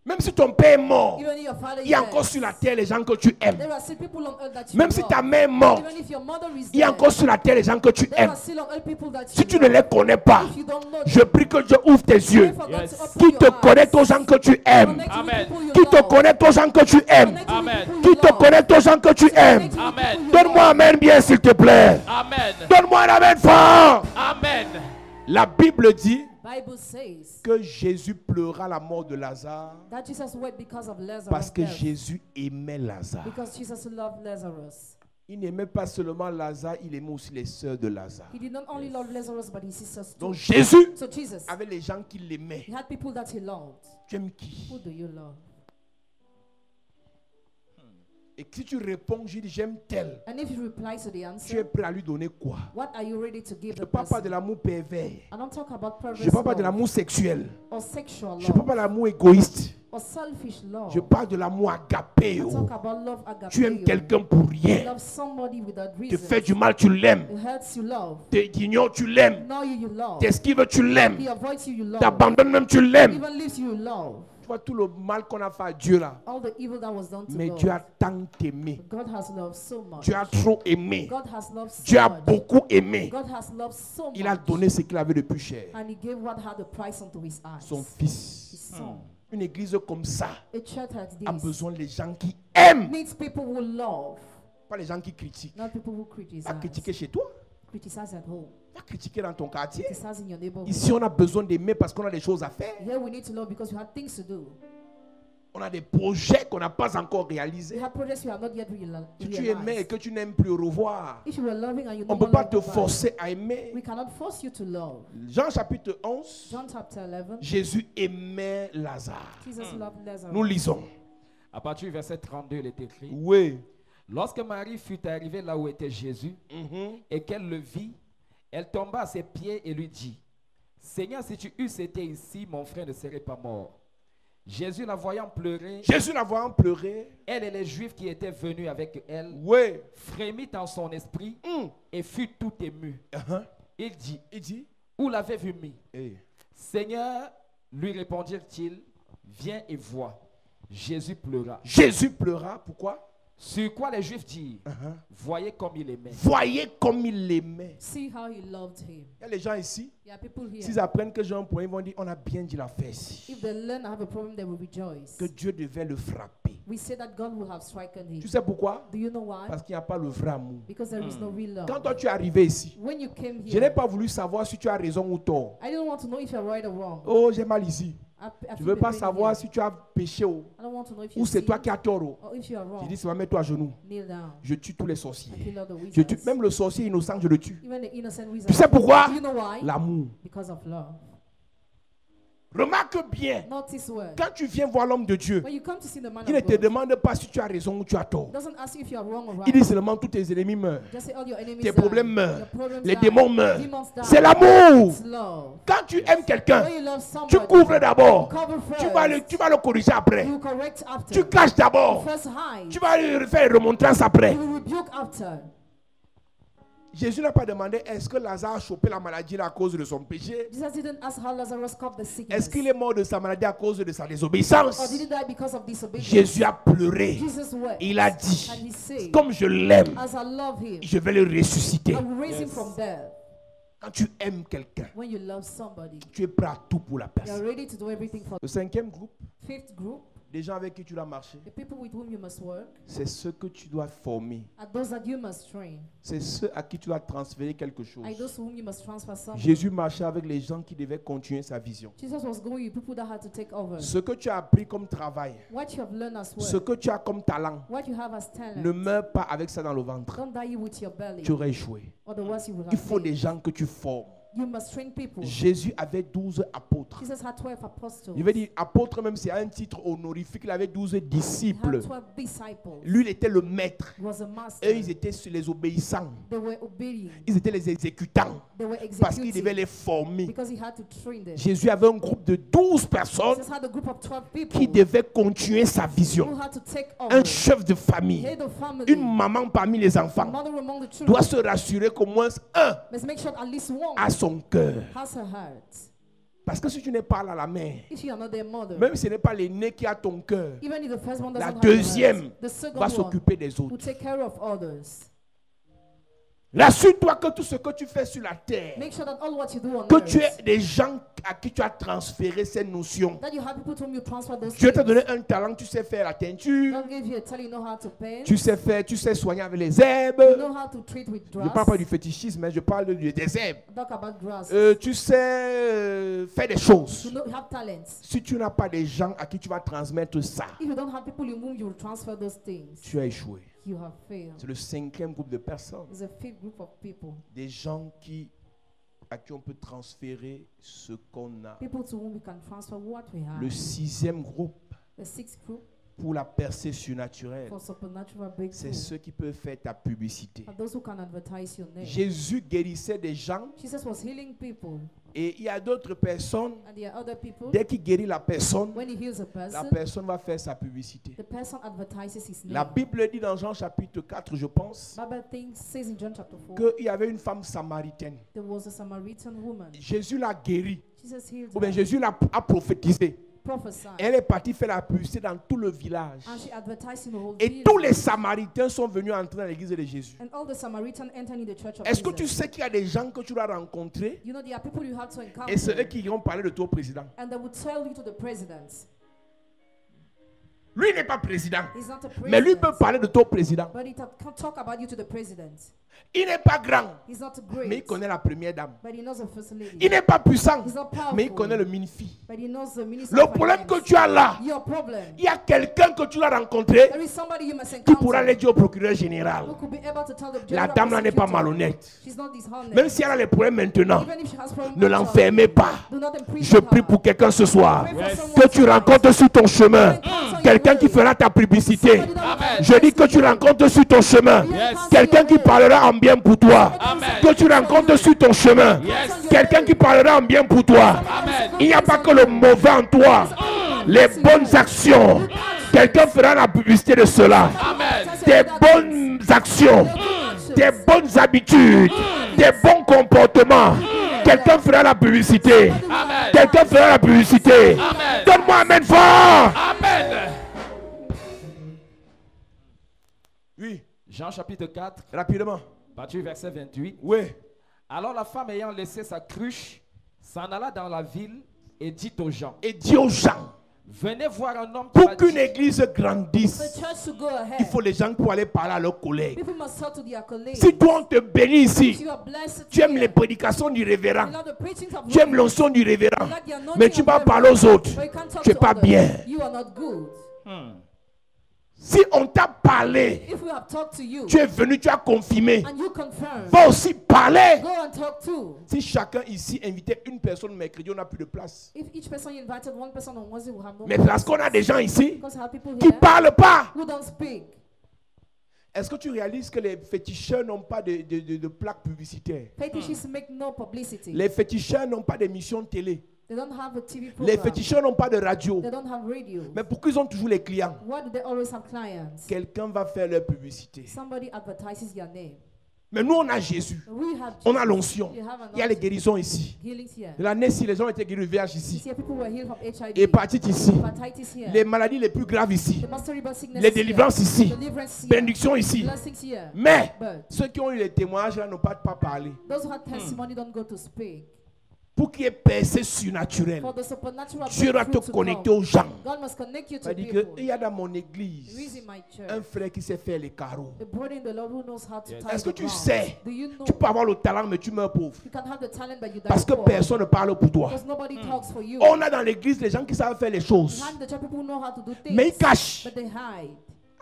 Même si ton père est mort, Even if your father il y a is encore dead, sur la terre les gens que tu aimes. there are still people on earth that you Même si love. ta mère est morte, Even if your mother is il y a dead, encore sur la terre les gens que tu there aimes. are still on earth people that Si you tu ne love. les connais pas, If you don't know je them, prie que Dieu ouvre tes yeux. pray for God Yes. to open Qui your te eyes. connecte aux gens que tu aimes. Connect with Amen. people you Qui te love. connecte aux gens que tu aimes. Connect with Amen. people you Qui te love. connecte aux gens que tu aimes. Connect with Amen. people you Donne-moi un love. amen bien s'il te plaît. Amen. Donne-moi un amen fort. Amen. La Bible dit Bible says que Jésus pleura la mort de Lazare that Jesus wept because of Lazarus' parce que death. Jésus aimait Lazare. Because Jesus loved Lazarus. Il n'aimait pas seulement Lazare, il aimait aussi les sœurs de Lazare. He did not only love Lazarus, but his sisters too. Donc Jésus So Jesus, avait les gens qui l'aimaient. he had people that he loved. Tu aimes qui? Who do you love? Et si tu réponds, je dis j'aime tel, And if you reply to the tu es answer, prêt à lui donner quoi? what are you ready to give Je the ne parle pas de person? l'amour pervers. I don't talk about Je ne perverse parle pas de love l'amour sexuel. or sexual Je ne parle pas love de l'amour égoïste. or selfish love. Je parle de l'amour I agapéo. talk about love agapeo. Tu aimes quelqu'un pour You rien. love somebody without Te reason. fait du mal, tu l'aimes. It hurts, you love. T'ignores, tu l'aimes. Know you love. T'esquives, tu l'aimes. He avoids you, you love. T'abandonnes même, tu l'aimes. Even leaves you, you love. Tu vois tout le mal qu'on a fait à Dieu là. All the evil that was done to Mais God. Dieu a tant aimé. God has loved so much. Dieu a trop aimé. God has loved so Dieu a much. beaucoup aimé. God has loved so much. Il a donné ce qu'il avait de plus cher. And he gave what had the price unto his eyes. Son fils. His son. Une église comme ça A church like a this besoin des gens qui aiment. needs people who love, Pas les gens qui critiquent. not people who criticize. Va critiquer chez toi. Criticize at home. Va critiquer dans ton quartier. Criticize in your neighborhood. Ici, on a besoin d'aimer parce qu'on a des choses à faire. Here we need to love because we have things to do. On a des projets qu'on n'a pas encore We réalisés. have projects we have not yet Si tu aimais et realized. que tu n'aimes plus, au revoir. If you were loving and you On no ne peut pas longer te love, forcer à aimer. we cannot force you to love. Jean chapitre 11, John chapter 11. Jésus aimait Lazare. Jesus loved Lazarus. Nous lisons. À partir du verset 32, il est écrit: Oui. Lorsque Marie fut arrivée là où était Jésus et qu'elle le vit, elle tomba à ses pieds et lui dit: Seigneur, si tu eusses été ici, mon frère ne serait pas mort. Jésus, la voyant pleurer, Jésus la voyant pleurer. elle et les Juifs qui étaient venus avec elle, Oui. frémit en son esprit Hum. et fut tout ému. Uh-huh. Il dit: Il dit. Où l'avez-vous mis? Eh. Seigneur, lui répondirent-ils, viens et vois. Jésus pleura. Jésus pleura. Pourquoi? Sur quoi les Juifs dirent: Uh-huh. Voyez comme il aimait. Voyez comme il l'aimait. See how he loved him. Il y a les gens ici. There are people here. S'ils apprennent que j'ai un point, ils vont dire on a bien dit la fête ici. If they learn I have a problem, they will rejoice. Que Dieu devait le frapper. We say that God will have stricken him. Tu sais pourquoi? Do you know why? Parce qu'il n'y a pas le vrai amour. Because there is no real love. Quand toi tu es arrivé ici, When you came je n'ai here, pas voulu savoir si tu as raison ou tort. I didn't want to know if you're right or wrong. Oh, j'ai mal ici. Je ne veux pas savoir si tu as péché ou I don't want to know if you c'est toi sin qui as tort. or if you are Je wrong. dis seulement mets-toi à genoux. Kneel down. Je tue tous les sorciers. I kill all the Je tue wizards. même le sorcier innocent, je le tue. Even the innocent wizards. Tu sais pourquoi? Do you know why? L'amour. Because of love. Remarque bien, Notice well. quand tu viens voir l'homme de Dieu, When you come to see the man il ne of te God, demande pas si tu as raison ou tu as tort. doesn't ask you if you are wrong or right. Il dit seulement tous tes ennemis meurent. Just say all your enemies Tes die. problèmes meurent. Your problems Les die. démons meurent. Demons die. C'est l'amour. It's love. Quand tu aimes quelqu'un, When you love tu somebody, couvres d'abord. cover Tu first. vas le corriger après. You correct after. Tu caches d'abord. First hide. Tu vas lui faire une remontrance après. You will rebuke after. Jésus n'a pas demandé est-ce que Lazare a chopé la maladie à cause de son péché. Jesus didn't ask how Lazarus caught the sickness. Est-ce qu'il est mort de sa maladie à cause de sa Or désobéissance? did he die because of disobedience? Jésus a pleuré. Jesus wept. Il a dit, And he said, comme je l'aime, as I love him, je vais le ressusciter. I will raise him from death. Quand tu aimes quelqu'un, When you love somebody, tu es prêt à tout pour la you are personne. ready to do everything for Le cinquième groupe, Fifth group, des gens avec qui tu dois marcher, the people with whom you must work, c'est ceux que tu dois former. are those that you must train, C'est ceux à qui tu dois transférer quelque chose. are those to whom you must transfer something. Jésus marchait avec les gens qui devaient continuer sa vision. Jesus was going with people that had to take over. Ce que tu as appris comme travail, What you have learned as ce well, que tu as comme talent, what you have as ne talent, meurs pas avec ça dans le ventre. don't die with your belly, Tu aurais échoué. otherwise you will Il have faut des failed. gens que tu formes. You must train people. Jésus avait 12 apôtres. Jesus had 12 apostles. Je vais dire apôtre même, c'est un titre honorifique. Il avait 12 He disciples. had 12 disciples. Lui, il était le maître. He was a master. Eux, ils étaient les obéissants. They were obedient. Ils étaient les exécutants. They were Parce qu'il devait executing les former. because he had to train them. Jésus avait un groupe de 12 personnes Jesus had a group of 12 people qui devaient continuer sa who vision. had to take Un over. chef de famille, Head of family, une maman parmi les a enfants mother among the children. doit se rassurer qu'au moins un Must make sure at least one a son cœur. has a heart. Parce que si tu n'es pas là, la mère, If you are not their mother, même si ce n'est pas l'aîné qui a ton cœur, even if the first one doesn't la have deuxième a heart, the second va one s'occuper des will autres. take care of others. Rassure-toi que tout ce que tu fais sur la terre, Make sure that all what you do on que earth, tu aies des gens à qui tu as transféré ces notions. that you have people to whom you transfer those Dieu t'a things. donné un talent, tu sais faire la teinture, God gave you a talent, you know how to paint, tu sais soigner avec les herbes. you know how to treat with Je ne grass. parle pas du fétichisme, mais je parle des herbes. Talk about grass. Tu sais faire des choses. You know, you have talents. Si tu n'as pas des gens à qui tu vas transmettre ça, If you don't have people in whom you will transfer those things, tu as échoué. you have failed. C'est le cinquième groupe de personnes. There's a fifth group of people, Des gens à qui on peut transférer ce qu'on a. people to whom we can transfer what we have. Le sixième groupe The sixth group pour la percée surnaturelle, for supernatural c'est breakthrough ceux qui peuvent faire ta publicité. are those who can advertise your name. Jésus guérissait des gens Jesus was healing people, et il y a d'autres personnes, and there are other people. dès qu'il guérit la personne When he heals a va faire sa publicité. the person advertises his name. La Bible dit dans Jean chapitre 4, je pense, Bible says in John chapter 4, qu'il y avait une femme samaritaine. there was a Samaritan woman. Jésus l'a guérie, Jesus healed ou bien her, Jésus a prophétisé. prophesied, Elle est partie faire la publicité dans tout le village. and she advertised in the whole Et village. tous les Samaritains sont venus entrer dans l'église de Jésus. And all the Samaritans entered in the church of Est-ce que Jesus. tu sais qu'il y a des gens que tu dois rencontrer You know, there are people you have to encounter, et c'est eux qui iront parler de toi au président? and they will tell you to the president. Lui n'est pas président, He's not a mais lui president, peut parler de toi au président. but he can talk about you to the president. Il n'est pas grand, He's not mais il great, connaît la première dame. but he knows the first lady. Il n'est pas puissant, He's not powerful, mais il connaît le mini-fi. but he knows the minister Le of problème finance. que tu as là, Your problem. il y a quelqu'un que tu dois rencontrer There is somebody you must qui encounter pourra aller dire au procureur général. who could be able to tell the La general dame là n'est pas prosecutor. malhonnête. She's not dishonest. Même si elle a les problèmes maintenant, Even if she has problems, ne l'enfermez pas. do not imprison Je prie her. pour quelqu'un ce soir. Pray for someone Que tu tonight. rencontres sur ton chemin quelqu'un qui fera ta publicité. Somebody that will Je dis que tu rencontres sur ton chemin quelqu'un qui parlera en bien pour toi. Que tu rencontres sur ton chemin quelqu'un qui parlera en bien pour toi. Il n'y a pas que le mauvais en toi. Les bonnes actions. Quelqu'un fera la publicité de cela. Des bonnes actions. Des bonnes habitudes. Des bons comportements. Quelqu'un fera la publicité. Quelqu'un fera la publicité. Donne-moi amen fort. Amen. Oui, Jean chapitre 4, rapidement. partir du verset 28. Oui. Alors la femme ayant laissé sa cruche s'en alla dans la ville et dit aux gens, Et dis aux gens, Venez voir un homme qui Pour m'a qu'une dit, église grandisse, The church to go ahead. il faut les gens pour aller parler à leurs collègues. People must talk to their colleagues. Si toi on te bénit If ici, you are blessed tu aimes here, les prédications du révérend, you love the preachings of tu aimes God, l'onction du révérend, you like the anointing mais tu of vas heaven, parler aux autres, but you can't talk tu n'es to pas others. bien. You are not good. Si on t'a parlé, If we have talked to you tu es venu, tu as confirmé, and you confirm, va aussi parler. go and talk too. Si chacun ici invitait une personne mercredi, on n'a plus de place. If each person you invited one person on Wednesday will have no Mais parce qu'on a des gens ici because I have people qui ne here parlent pas. who don't speak. Est-ce que tu réalises que les féticheurs n'ont pas de plaques publicitaires? Fetishists make no publicity. Les féticheurs n'ont pas d'émissions de télé. They don't have a TV Les program. féticheurs n'ont pas de radio. They don't have radio. Mais pourquoi ils ont toujours les clients? Why do they always have clients? Quelqu'un va faire leur publicité. Somebody advertises your name. Mais nous, on a Jésus. We have On a Jesus. l'onction. You have Il y a les guérisons ici. healings here. L'année ci, les gens ont été guéris du VIH You ici. see, people were healed from HIV. Hépatite ici. Hepatitis here. Les maladies les plus graves ici. The most terrible sickness Les here. délivrances ici. Deliverance here. Bénédiction ici. Blessings here. Mais But ceux qui ont eu les témoignages là n'ont pas parlé. those who have testimony don't go to speak. Pour qu'il y ait percée surnaturelle, For the supernatural Dieu doit te breakthrough to connecter come, aux gens. God must connect you to Ça dit people. qu'il y a dans mon There is église in my church un frère qui sait faire les carreaux. a brother in the Lord who knows how to tie Est-ce que the tu ground. sais? Do you know Tu peux avoir le talent, mais tu meurs pauvre. you can have the talent but you die Parce que poor? personne ne parle pour toi. Because nobody talks for you. On a dans l'église les gens qui savent faire les choses. Behind the church, people who know how to do things, Mais ils cachent. but they hide.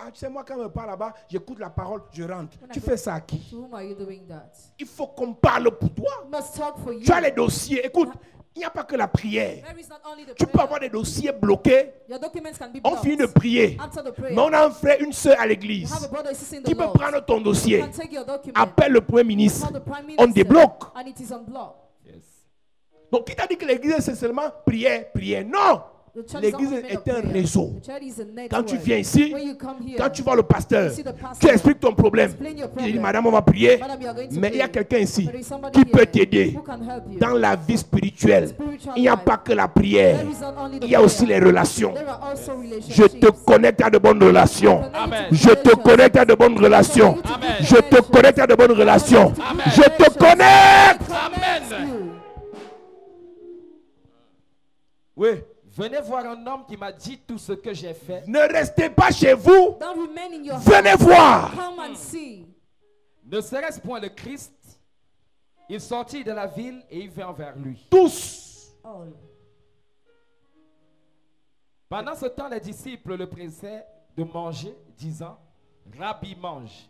Ah, tu sais, moi, quand on me parle là-bas, j'écoute la parole, je rentre. When I Tu go- fais ça à qui? To whom are you doing that? Il faut qu'on parle pour toi. We must talk for you. Tu as les dossiers. Écoute, il n'y a pas que la prière. There is not only the Tu peux prayer. avoir des dossiers bloqués. Your documents can be On blocked. finit de prier. After the prayer, Mais on a un frère, une soeur à you l'église have a brother assisting qui the peut Lord. prendre ton You dossier. can take your document, Appelle le Premier ministre. call the Prime On Minister, débloque. and it is unblocked. yes. Donc, qui t'a dit que l'église c'est seulement prière, prière? Non! The church L'église is not only made of est un prayer. réseau. The church is a network. Quand tu viens ici, When you come here, quand tu vois le pasteur, you see the pastor, tu expliques ton problème. explain your Il problem. dit, madame, on va prier. Madam, you are going to Mais il y a pray. quelqu'un ici There is somebody qui peut here t'aider who can help you. dans la vie spirituelle. Spiritual Il n'y a life. pas que la prière. There is not only the Il y a aussi les prayer. relations. There are also Je relationships. te connecte à de bonnes relations. Amen. Je te connecte à de bonnes relations. Amen. Je te connecte à de bonnes relations. Amen. Je te connecte. Amen. Oui. Venez voir un homme qui m'a dit tout ce que j'ai fait. Ne restez pas chez vous. Don't remain in your Venez house. voir. Come and see. Ne serait-ce point le Christ? Il sortit de la ville et il vint vers lui. Tous. All. Pendant ce temps, les disciples le pressaient de manger, disant, Rabbi, mange.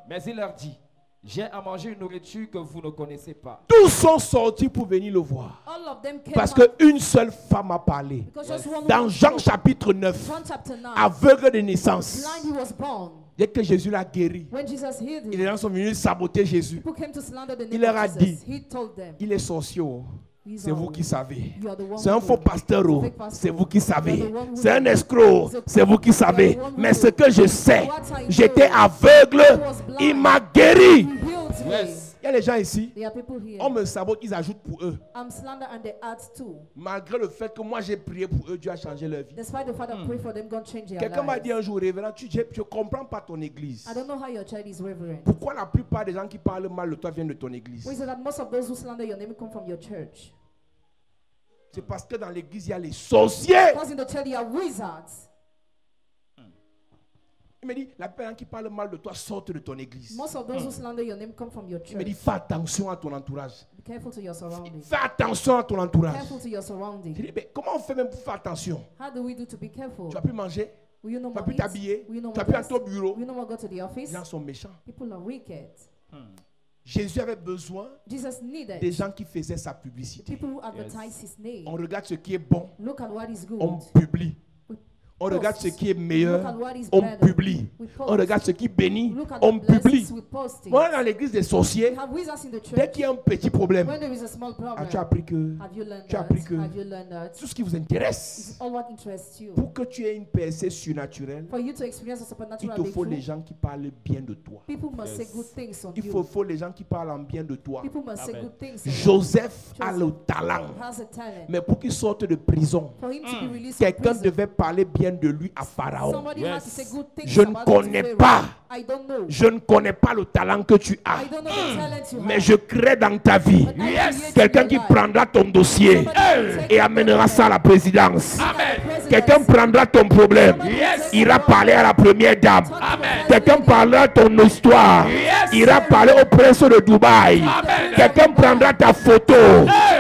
Mais il leur dit, j'ai à manger une nourriture que vous ne connaissez pas. Tous sont sortis pour venir le voir. All of them came Parce out qu'une seule femme a parlé. because just one Dans woman Jean spoke. chapitre 9, John chapter 9. aveugle de naissance, Blind he was born. dès que Jésus l'a guéri, When Jesus healed les him, gens sont venus saboter Jésus. people came to slander the Il name leur a of dit, Jesus. He told them, il est sorcier. Oh. he's C'est vous all. qui savez. You are the one C'est un who faux knows. pasteur. Oh. Fake pastor. C'est vous qui savez. You are the one who C'est un knows. escroc. He's a C'est vous qui crook. savez. You are the one Mais who ce que je sais, What I j'étais know, aveugle. I was blind. Il m'a guéri. He healed me. Yes. Il y a des gens ici, There are people here. on me sabote, ils ajoutent pour eux. I'm slander and they add too. Malgré le fait que moi j'ai prié pour eux, Dieu a changé leur vie. Despite the fact I pray for them, God change their Quelqu'un m'a lives. dit un jour, révérend, je ne comprends pas ton église. I don't know how your child is reverend. Pourquoi la plupart des gens qui parlent mal de toi viennent de ton église? Why is it that most of those who slander your name come from your church? C'est parce que dans l'église, il y a les sorciers. Because in the church you are wizards. Il me dit, la plupart des gens qui parlent mal de toi sortent de ton église. Most of those who slander your name come from your Il me dit, church. fais attention à ton entourage. Be careful to your surroundings. Fais attention à ton entourage. Careful to your Je surroundings. dis, mais comment on fait même pour faire attention? How do we do to be careful? Tu vas plus manger, Will you no tu vas more plus eat? t'habiller, Will you no tu vas more plus aller dress? au bureau. Will you no more go to the Les office? gens sont méchants. People are wicked. Jésus avait besoin Jesus needed des gens qui faisaient sa publicité. people who advertise his name. On regarde ce qui est bon, Look at what is good. on publie. We On regarde ce post. qui est Look at meilleur, what is on better. publie. We On post. regarde ce qui bénit, Look at on the publie. blessings we post. Moi, dans l'église des sorciers, We have wizards in the dès church. qu'il y a un petit problème, When there is a small ah, problem, tu as appris que have you learned tu as that? appris que Have you learned that? tout ce qui vous intéresse, It's all what interests you. pour que tu aies une percée surnaturelle, For you to experience a il supernatural te faut les breakthrough, gens qui parlent bien de toi. people must say good things on Il you. faut les gens qui parlent en bien de toi. People must say Amen. good things on you. Joseph a le talent, Has a talent. mais pour qu'il sorte de prison, For him to be released from quelqu'un prison, devait parler bien bien de lui à Pharaon. Somebody has to say good things Je ne about connais you to pas. Pharaoh. I don't know. Je ne connais pas le talent que tu as. I don't know the talent you Mais have. je crée dans ta vie But I create quelqu'un in qui your life. prendra ton dossier Somebody will take et your amènera ça à la problem. présidence. Presidency. Quelqu'un prendra ton problème, ira parler à la première dame. Quelqu'un parlera ton histoire, ira parler au prince de Dubaï. Quelqu'un prendra ta photo,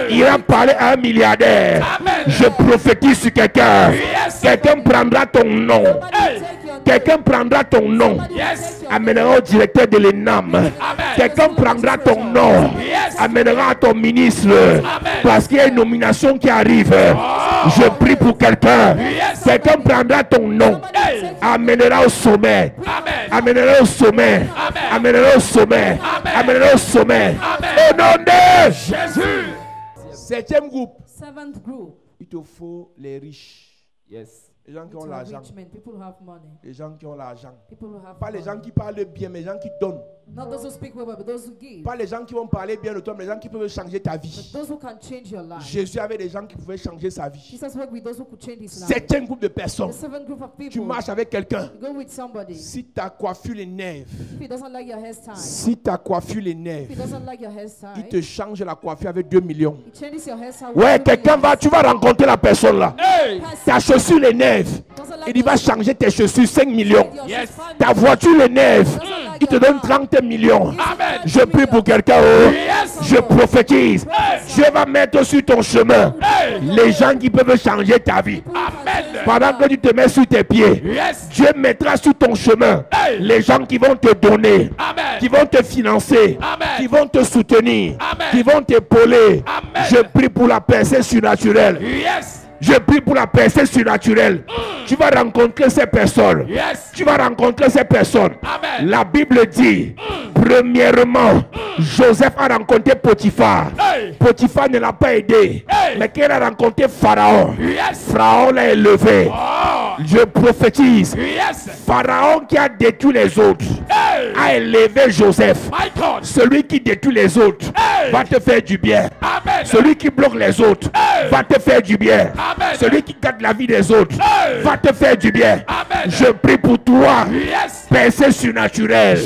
ira parler à un milliardaire. Je prophétise sur quelqu'un. Quelqu'un prendra ton nom. Quelqu'un prendra ton nom, amènera au directeur de l'ENAM. Quelqu'un prendra ton nom, amènera à ton ministre. Parce qu'il y a une nomination qui arrive. Je prie pour quelqu'un. Quelqu'un prendra ton nom, amènera au sommet. Amènera au sommet. Amènera au sommet. Amènera au sommet. Au nom de Jésus. Septième groupe. Seventh group. Il te faut les riches. Yes. Les gens qui To ont have l'argent. rich men, people who have money, Les gens qui ont l'argent. people who have Pas les money. gens qui parlent bien, mais les gens qui donnent. Not those who speak well, but those who give. Pas les gens qui vont parler bien de toi, mais les gens qui peuvent changer ta vie. Those who can change your life. Jésus avait des gens qui pouvaient changer sa vie. Jesus worked with those who could change his life. Septième groupe de personnes. The seventh group of Tu people. marches avec quelqu'un. You go with somebody. Si ta coiffure l'énerve, If he doesn't like your hairstyle, si ta coiffure if he l'énerve, doesn't like your il hairstyle, te change la coiffure avec 2 millions. he changes your hairstyle. Ouais, with quelqu'un va, tu vas rencontrer la personne là. Ta chaussure l'énerve. Doesn't like Il dit, va changer tes chaussures 5 millions. Yes. Ta voiture l'énerve. Il te donne 30 millions. Je prie pour quelqu'un. Je prophétise. Dieu va mettre sur ton chemin les gens qui peuvent changer ta vie. Pendant que tu te mets sur tes pieds, Dieu mettra sur ton chemin les gens qui vont te donner, qui vont te financer, qui vont te soutenir, qui vont t'épauler. Je prie pour la percée surnaturelle. Je prie pour la percée surnaturelle. Tu vas rencontrer ces personnes. Tu vas rencontrer ces personnes. La Bible dit, premièrement, Joseph a rencontré Potiphar. Potiphar ne l'a pas aidé. Mais quand il a rencontré Pharaon, Pharaon l'a élevé. Je prophétise. Pharaon qui a détruit les autres a élevé Joseph. Celui qui détruit les autres va te faire du bien. Celui qui bloque les autres va te faire du bien. Celui qui garde la vie des autres va te faire du bien. Je prie pour toi. Percée surnaturelle.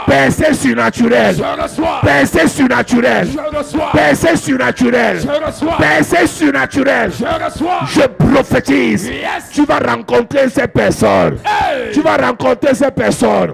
Percée surnaturelle. Percée surnaturelle. Percée surnaturelle. Percée surnaturelle. Je prophétise. Tu vas rencontrer ces personnes. Tu vas rencontrer ces personnes.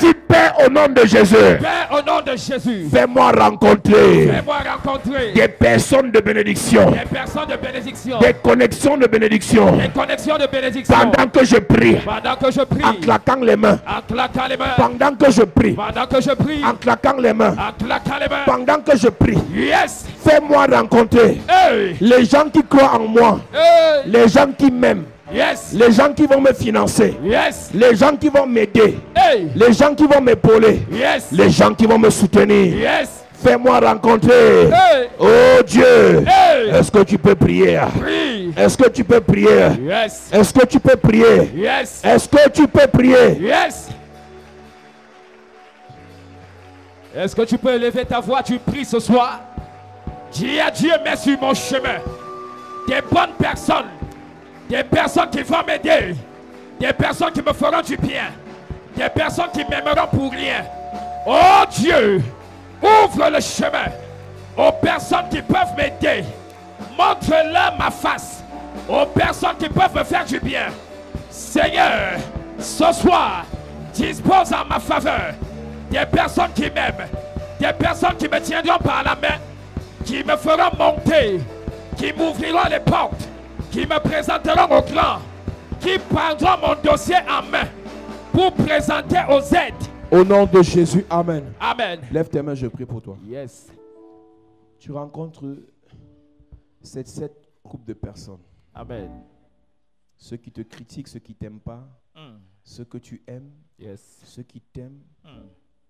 Dis Père au nom de Jésus. Père, au nom de Jésus, Fais-moi rencontrer fais-moi rencontrer des personnes de bénédiction. des personnes de bénédiction, Des connexions de bénédiction. des connexions de bénédiction. Pendant que je prie, Pendant que je prie, en claquant les mains. en claquant les mains. Pendant que je prie, Pendant que je prie, en claquant les mains. en claquant les mains. Pendant que je prie, Yes. fais-moi rencontrer Hey. les gens qui croient en moi, Hey. les gens qui m'aiment, Yes. les gens qui vont me financer, Yes. les gens qui vont m'aider, Hey. les gens qui vont m'épauler, Yes. les gens qui vont me soutenir. Yes. Fais-moi rencontrer. Hey. Oh Dieu, Hey. est-ce que tu peux prier? Prie. Est-ce que tu peux prier? Yes. Est-ce que tu peux prier? Yes. Est-ce que tu peux prier? Yes. Est-ce que tu peux élever ta voix? Tu pries ce soir. Dis à Dieu, mets sur mon chemin des bonnes personnes, des personnes qui vont m'aider, des personnes qui me feront du bien, des personnes qui m'aimeront pour rien. Oh Dieu, ouvre le chemin aux personnes qui peuvent m'aider. Montre-leur ma face aux personnes qui peuvent me faire du bien. Seigneur, ce soir, dispose en ma faveur des personnes qui m'aiment, des personnes qui me tiendront par la main, qui me feront monter, qui m'ouvriront les portes, qui me présenteront au grand, qui prendront mon dossier en main pour présenter aux aides. Au nom de Jésus, Amen. Amen. Lève tes mains, je prie pour toi. Yes. Tu rencontres sept groupes de personnes. Amen. Ceux qui te critiquent, ceux qui t'aiment pas, ceux que tu aimes, Yes. ceux qui t'aiment,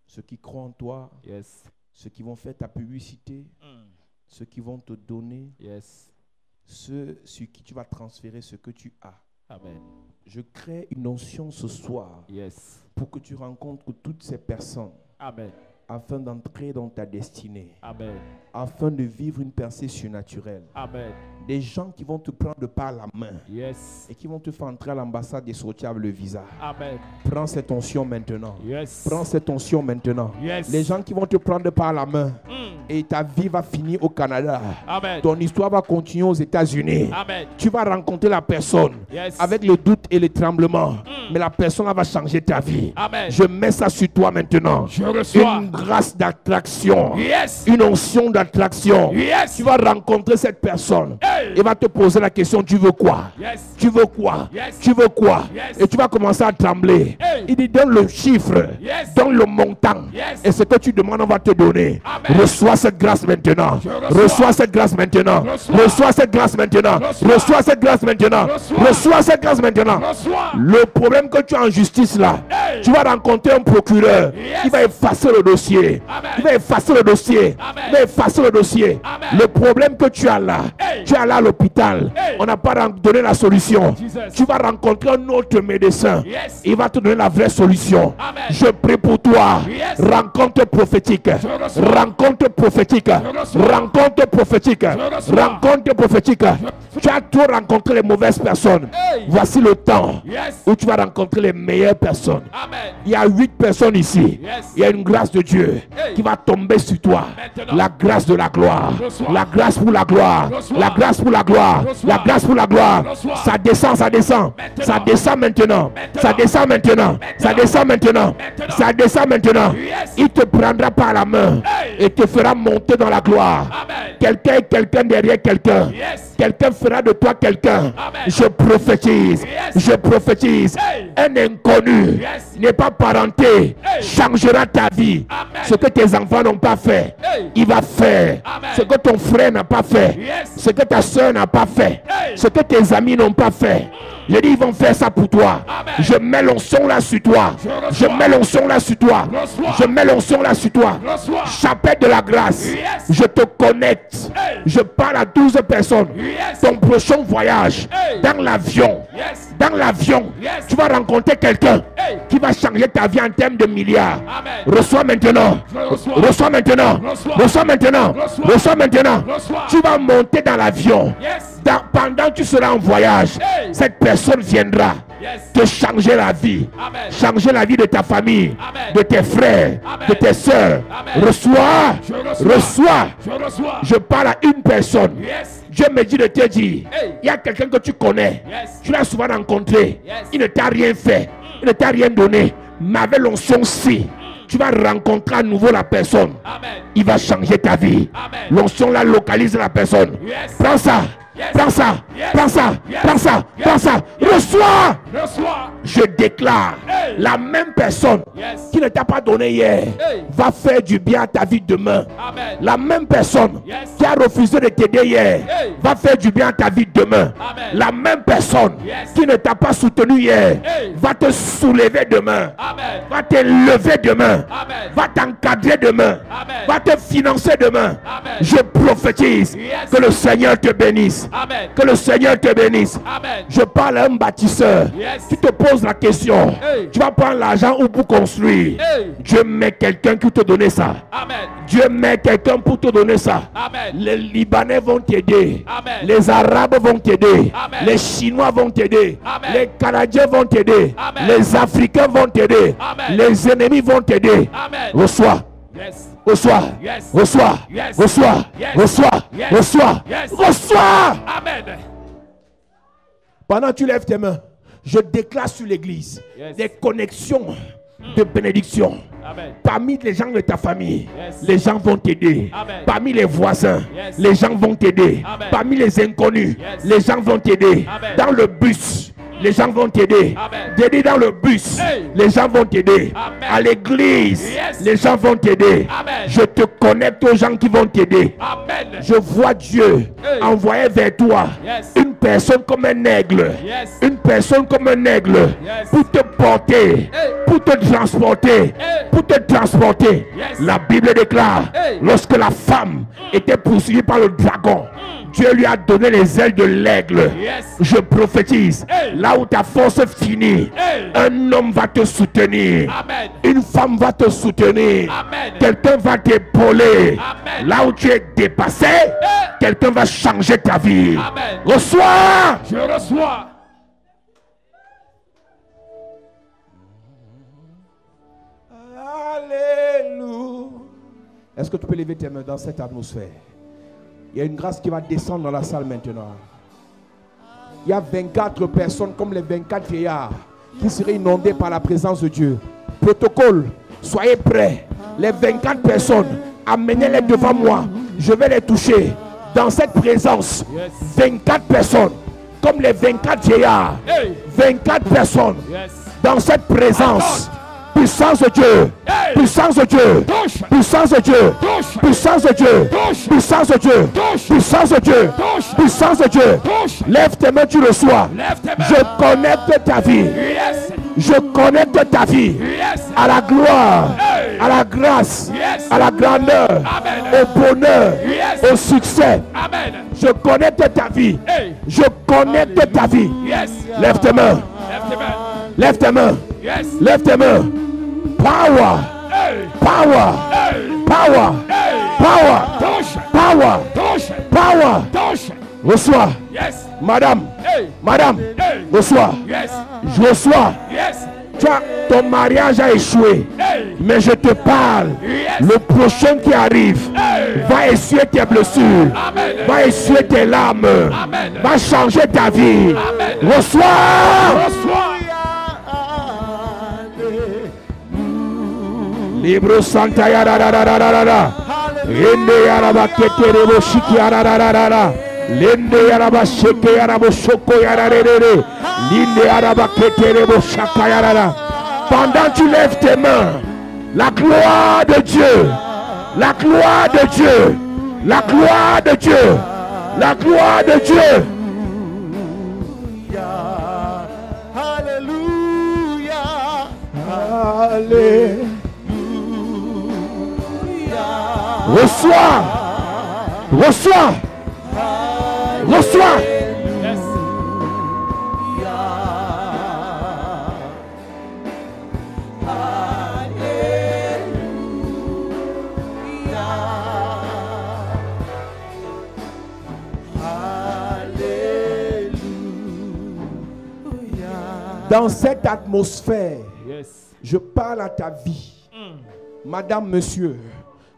ceux qui croient en toi, Yes. ceux qui vont faire ta publicité, ceux qui vont te donner, Yes. ceux sur qui tu vas transférer ce que tu as. Amen. Je crée une onction ce soir Yes. pour que tu rencontres toutes ces personnes Amen. afin d'entrer dans ta destinée, Amen. afin de vivre une percée surnaturelle. Amen. Des gens qui vont te prendre par la main Yes. et qui vont te faire entrer à l'ambassade et sortir avec le visa. Amen. Prends cette onction maintenant. Yes. Prends cette onction maintenant. Yes. Les gens qui vont te prendre par la main et ta vie va finir au Canada. Amen. Ton histoire va continuer aux États-Unis. Amen. Tu vas rencontrer la personne Yes. avec le doute et le tremblement. Mais la personne va changer ta vie. Amen. Je mets ça sur toi maintenant. Je reçois. Une grâce d'attraction. Yes. Une onction d'attraction. Yes. Tu vas rencontrer cette personne. Hey. Et va te poser la question, tu veux quoi? Yes. Tu veux quoi? Yes. Tu veux quoi? Yes. Et tu vas commencer à trembler. Hey. Il dit, donne le chiffre. Yes. Donne le montant. Yes. Et ce que tu demandes, on va te donner. Amen. Reçois cette grâce maintenant. Je reçois. Reçois cette grâce maintenant. Reçois. Reçois cette grâce maintenant. Reçois. Reçois cette grâce maintenant. Reçois. Reçois cette grâce maintenant. Reçois. Le problème que tu as en justice là, Hey. tu vas rencontrer un procureur. Yes. Il va effacer le dossier. Amen. Il va effacer le dossier. Amen. Il va effacer le dossier. Amen. Le problème que tu as là, Hey. tu es allé à l'hôpital. Hey. On n'a pas donné la solution. Jesus. Tu vas rencontrer un autre médecin. Yes. Il va te donner la vraie solution. Amen. Je prie pour toi. Yes. Rencontre prophétique. reçois. Rencontre prophétique. reçois. Rencontre prophétique. reçois. Rencontre prophétique. Tu as trop rencontré les mauvaises personnes. Hey. Voici le temps Yes. où tu vas rencontrer les meilleures personnes. Amen. Il y a 8 personnes ici. Yes. Il y a une grâce de Dieu Hey. qui va tomber sur toi. Maintenant. La grâce de la gloire. Reçois. La grâce pour la gloire. Reçois. La grâce pour la gloire. Reçois. La grâce pour la gloire. Reçois. Ça descend, ça descend. Maintenant. Ça descend maintenant. Maintenant. Ça descend maintenant. Ça descend maintenant. Maintenant. Ça descend maintenant. Yes. Il te prendra par la main Hey. et te fera monter dans la gloire. Amen. Quelqu'un est quelqu'un derrière quelqu'un. Yes. Quelqu'un fera de toi quelqu'un. Amen. Je prophétise. Yes. Je prophétise. Hey. Un inconnu Yes. n'est pas parenté. Hey. Changera ta vie. Amen. Ce que tes enfants n'ont pas fait, Hey. il va faire. Amen. Ce que ton frère n'a pas fait, Yes. ce que ta soeur n'a pas fait, Hey. ce que tes amis n'ont pas fait. Je dis, ils vont faire ça pour toi. Amen. Je mets l'onction là sur toi. Je Je reçois. mets l'onction là sur toi. Reçois. Je mets l'onction là sur toi. Reçois. Chapelle de la grâce. Yes. Je te connecte. Hey. Je parle à 12 personnes. Yes. Ton prochain voyage Hey. dans l'avion. Yes. Dans l'avion, Yes. tu vas rencontrer quelqu'un Hey. qui va changer ta vie en termes de milliards. Amen. Reçois maintenant. Je reçois. Reçois maintenant. Reçois. Reçois maintenant. Reçois. Reçois maintenant. Reçois. Tu vas monter dans l'avion. Yes. Pendant que tu seras en voyage, Hey. cette personne viendra Yes. te changer la vie. Amen. Changer la vie de ta famille, Amen. de tes frères, Amen. de tes soeurs. Amen. Reçois. Je reçois. Reçois. Je reçois. Je parle à une personne. Yes. Dieu me dit de te dire, Hey. il y a quelqu'un que tu connais. Yes. Tu l'as souvent rencontré. Yes. Il ne t'a rien fait. Il ne t'a rien donné. Mais avec l'onction-ci, tu vas rencontrer à nouveau la personne. Amen. Il va changer ta vie. Amen. L'onction là localise la personne. Yes. Prends ça. Yes. Prends ça. Yes. Prends ça. Yes. Prends ça. Yes. Prends ça. Yes. Reçois. Reçois. Je déclare, Hey. la même personne Yes. qui ne t'a pas donné hier Hey. va faire du bien à ta vie demain. Amen. La même personne Yes. qui a refusé de t'aider hier Hey. va faire du bien à ta vie demain. Amen. La même personne Yes. qui ne t'a pas soutenu hier Hey. va te soulever demain. Amen. Va te lever demain. Amen. Va t'encadrer demain. Amen. Va te financer demain. Amen. Je prophétise Yes. que le Seigneur te bénisse. Amen. Que le Seigneur te bénisse. Amen. Je parle à un bâtisseur. Yes. Tu te poses la question. Hey. Tu vas prendre l'argent où pour construire. Hey. Dieu met quelqu'un qui te donner ça. Amen. Dieu met quelqu'un pour te donner ça. Amen. Les Libanais vont t'aider. Amen. Les Arabes vont t'aider. Amen. Les Chinois vont t'aider. Amen. Les Canadiens vont t'aider. Amen. Les Africains vont t'aider. Amen. Les ennemis vont t'aider. Amen. Reçois. Yes. Reçois. Yes. Reçois. Yes. Reçois. Yes. Reçois. Yes. Reçois. Yes. Reçois. Amen. Pendant que tu lèves tes mains, je déclare sur l'église Yes. des connexions de bénédiction. Amen. Parmi les gens de ta famille, Yes. les gens vont t'aider. Amen. Parmi les voisins, Yes. les gens vont t'aider. Amen. Parmi les inconnus, Yes. les gens vont t'aider. Amen. Dans le bus, les gens vont t'aider. Amen. T'aider dans le bus, Hey. les gens vont t'aider. Amen. À l'église, Yes. les gens vont t'aider. Amen. Je te connecte aux gens qui vont t'aider. Amen. Je vois Dieu Hey. envoyer vers toi Yes. une personne comme un aigle. Yes. Une personne comme un aigle Yes. pour te porter, Hey. pour te transporter, Hey. pour te transporter. Yes. La Bible déclare, Hey. lorsque la femme était poursuivie par le dragon, Dieu lui a donné les ailes de l'aigle. Je prophétise. Là où ta force finit, un homme va te soutenir. Une femme va te soutenir. Quelqu'un va t'épauler. Là où tu es dépassé, quelqu'un va changer ta vie. Reçois. Je reçois. Alléluia. Est-ce que tu peux lever tes mains dans cette atmosphère? Il y a une grâce qui va descendre dans la salle maintenant. Il y a 24 personnes comme les 24 vieillards qui seraient inondés par la présence de Dieu. Protocole, soyez prêts. Les 24 personnes, amenez-les devant moi. Je vais les toucher. Dans cette présence, 24 personnes comme les 24 vieillards. 24 personnes dans cette présence. Puissance de Dieu, puissance de Dieu, puissance de Dieu, puissance de Dieu, puissance de Dieu, puissance de Dieu, puissance de Dieu. Lève tes mains, tu reçois. Je connecte ta vie. Je connecte ta vie à la gloire, à la grâce, à la grandeur, au bonheur, au succès. Je connecte ta vie. Je connecte ta vie. Lève tes mains. Lève tes mains. Lève tes mains. Power. Power. Power. Power. Power. Power. Reçois. Madame. Madame. Reçois. Je reçois. Ton mariage a échoué. Mais je te parle. Le prochain qui arrive va essuyer tes blessures. Va essuyer tes larmes. Va changer ta vie. Reçois. Libro Santa Yararararara. Ende Yaraba Keterebo Shiki Yararararara. Lende Yaraba Sheke Yarabo Shoko Yararere. Linde Yaraba Keterebo Shaka Yarara. Pendant que tu lèves tes mains, la gloire de Dieu, la gloire de Dieu, la gloire de Dieu, la gloire de Dieu. Alléluia. Alléluia. Reçois. Reçois. Reçois. Dans cette atmosphère, je parle à ta vie. Madame, monsieur,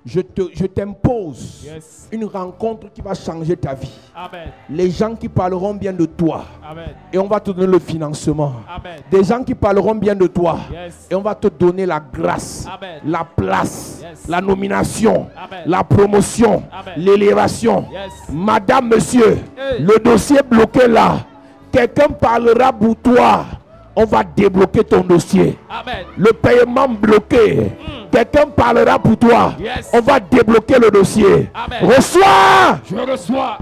je t'impose une rencontre qui va changer ta vie. Amen. Les gens qui parleront bien de toi. Amen. Et on va te donner le financement. Amen. Des gens qui parleront bien de toi. Et on va te donner la grâce. Amen. La place. La nomination. Amen. La promotion. L'élévation. Madame, monsieur, le dossier bloqué là. Quelqu'un parlera pour toi. On va débloquer ton dossier. Amen. Le paiement bloqué. Quelqu'un parlera pour toi. On va débloquer le dossier. Amen. Reçois. Je reçois.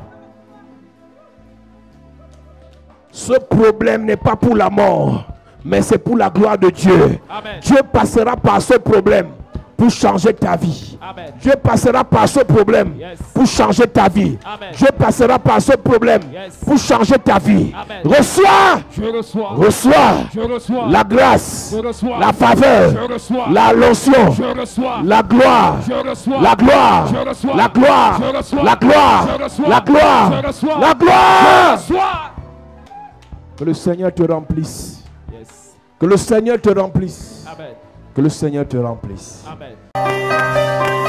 Ce problème n'est pas pour la mort, mais c'est pour la gloire de Dieu. Amen. Dieu passera par ce problème pour changer ta vie. Amen. Dieu passera par ce problème pour changer ta vie. Amen. Dieu passera par ce problème pour changer ta vie. Amen. Reçois. Je reçois. Reçois. Je reçois. La grâce. Je reçois. La faveur. Je reçois. La lotion. Je reçois. La gloire. Je reçois. La gloire. Je reçois. La gloire. Je reçois. La gloire. Je reçois. La gloire. Je reçois. La gloire. Je reçois. Que le Seigneur te remplisse. Que le Seigneur te remplisse. Amen. Que le Seigneur te remplisse. Amen.